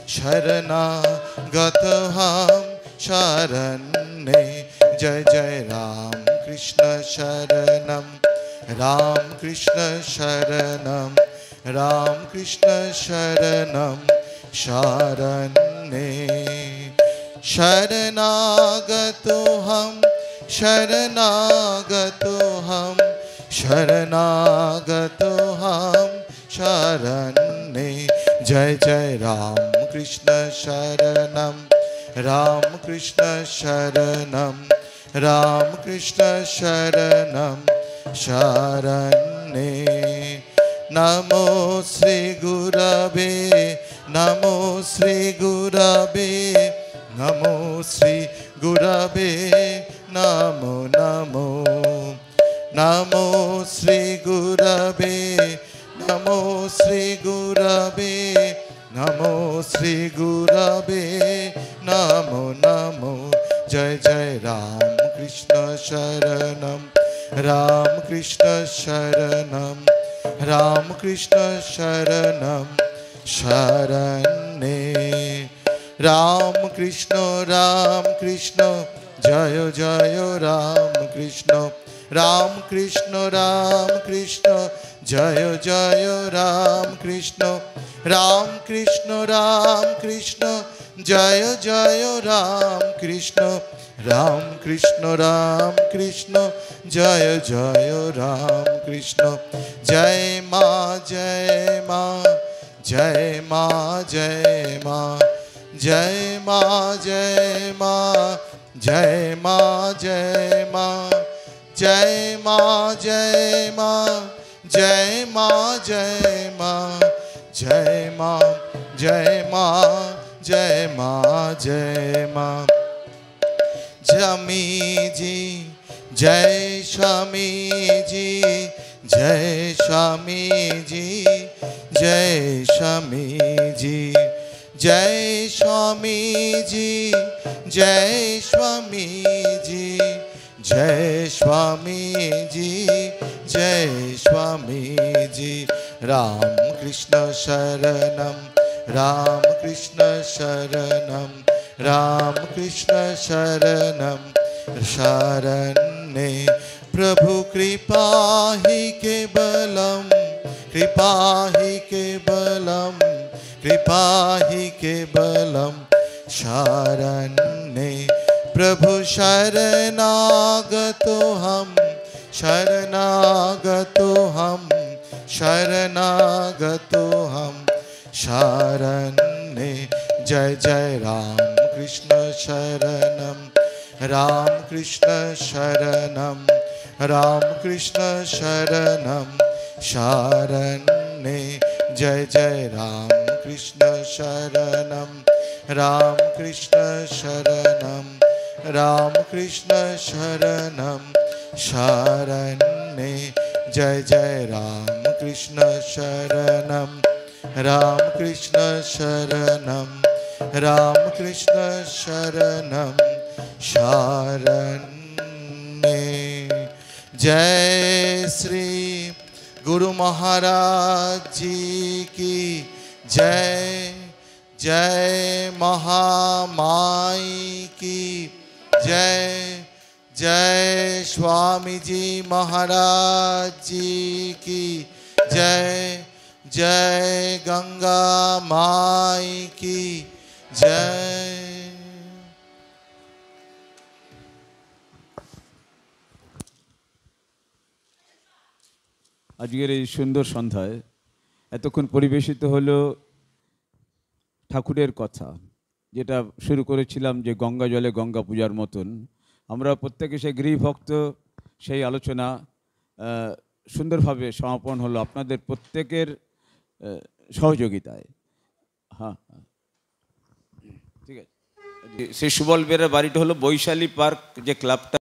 शरणागतो हम शरण्ये। जय जय राम कृष्ण शरणम, राम कृष्ण शरणम, राम कृष्ण शरणम शरण्ये। शरणागतो हम, शरणागतो हम, शरणागतो हम शरण्ये। जय जय राम कृष्ण शरणम, राम कृष्ण शरणम, राम कृष्ण शरणम शरण्ये। नमो श्री गुरवे, नमो श्री गुरवे, नमो श्री गुरवे, नमो नमो, नमो श्री गुरवे, नमो श्री गुरवे, नमो श्री गुरवे, नमो नमो। जय जय राम कृष्ण शरणम राम कृष्ण शरणम राम कृष्ण शरणम शरण्ये राम कृष्ण जय जय राम कृष्ण जय जय राम कृष्ण जय जय राम कृष्ण जय जय राम कृष्ण जय माँ जय माँ जय माँ जय माँ जय माँ जय माँ जय माँ जय माँ जय माँ जय माँ जय माँ जय माँ जय माँ जय माँ जय माँ जय माँ स्वामी जी जय स्वामी जी जय स्वामी जी जय स्वामी जी जय स्वामी जी जय स्वामी जी जय स्वामी जी जय स्वामी जी राम कृष्ण शरणम राम कृष्ण शरणम राम कृष्ण शरणम शरण्ये प्रभु कृपा ही केवलम कृपा ही केवलम कृपा ही केवलम शरण्ये प्रभु शरणागतो हम शरणागतो हम शरणागतो हम शरण्ये जय जय राम कृष्ण शरणम राम कृष्ण शरणम राम कृष्ण शरणम शरण्ये जय जय राम कृष्ण शरणम राम कृष्ण शरणम राम कृष्ण शरणम शरण्ये जय जय राम कृष्ण शरणम राम कृष्ण शरणम राम कृष्ण शरणम शरण्ये जय श्री गुरु महाराज जी की जय जय महामाई की जय जय स्वामी जी महाराज जी की जय जय गंगा माई की जय। আজকের এই সুন্দর সন্ধ্যায় এতক্ষণ পরিবেশিত হলো ঠাকুরের কথা, যেটা শুরু করেছিলাম যে গঙ্গা জলে গঙ্গা পূজার মতন আমরা প্রত্যেকে সেই গৃহভক্ত সেই আলোচনা সুন্দরভাবে সমাপন হলো আপনাদের প্রত্যেকের সহযোগিতায়। হ্যাঁ ঠিক আছে। সেই সুবল বেরার বাড়িটা হলো বৈশালী পার্ক যে ক্লাবটা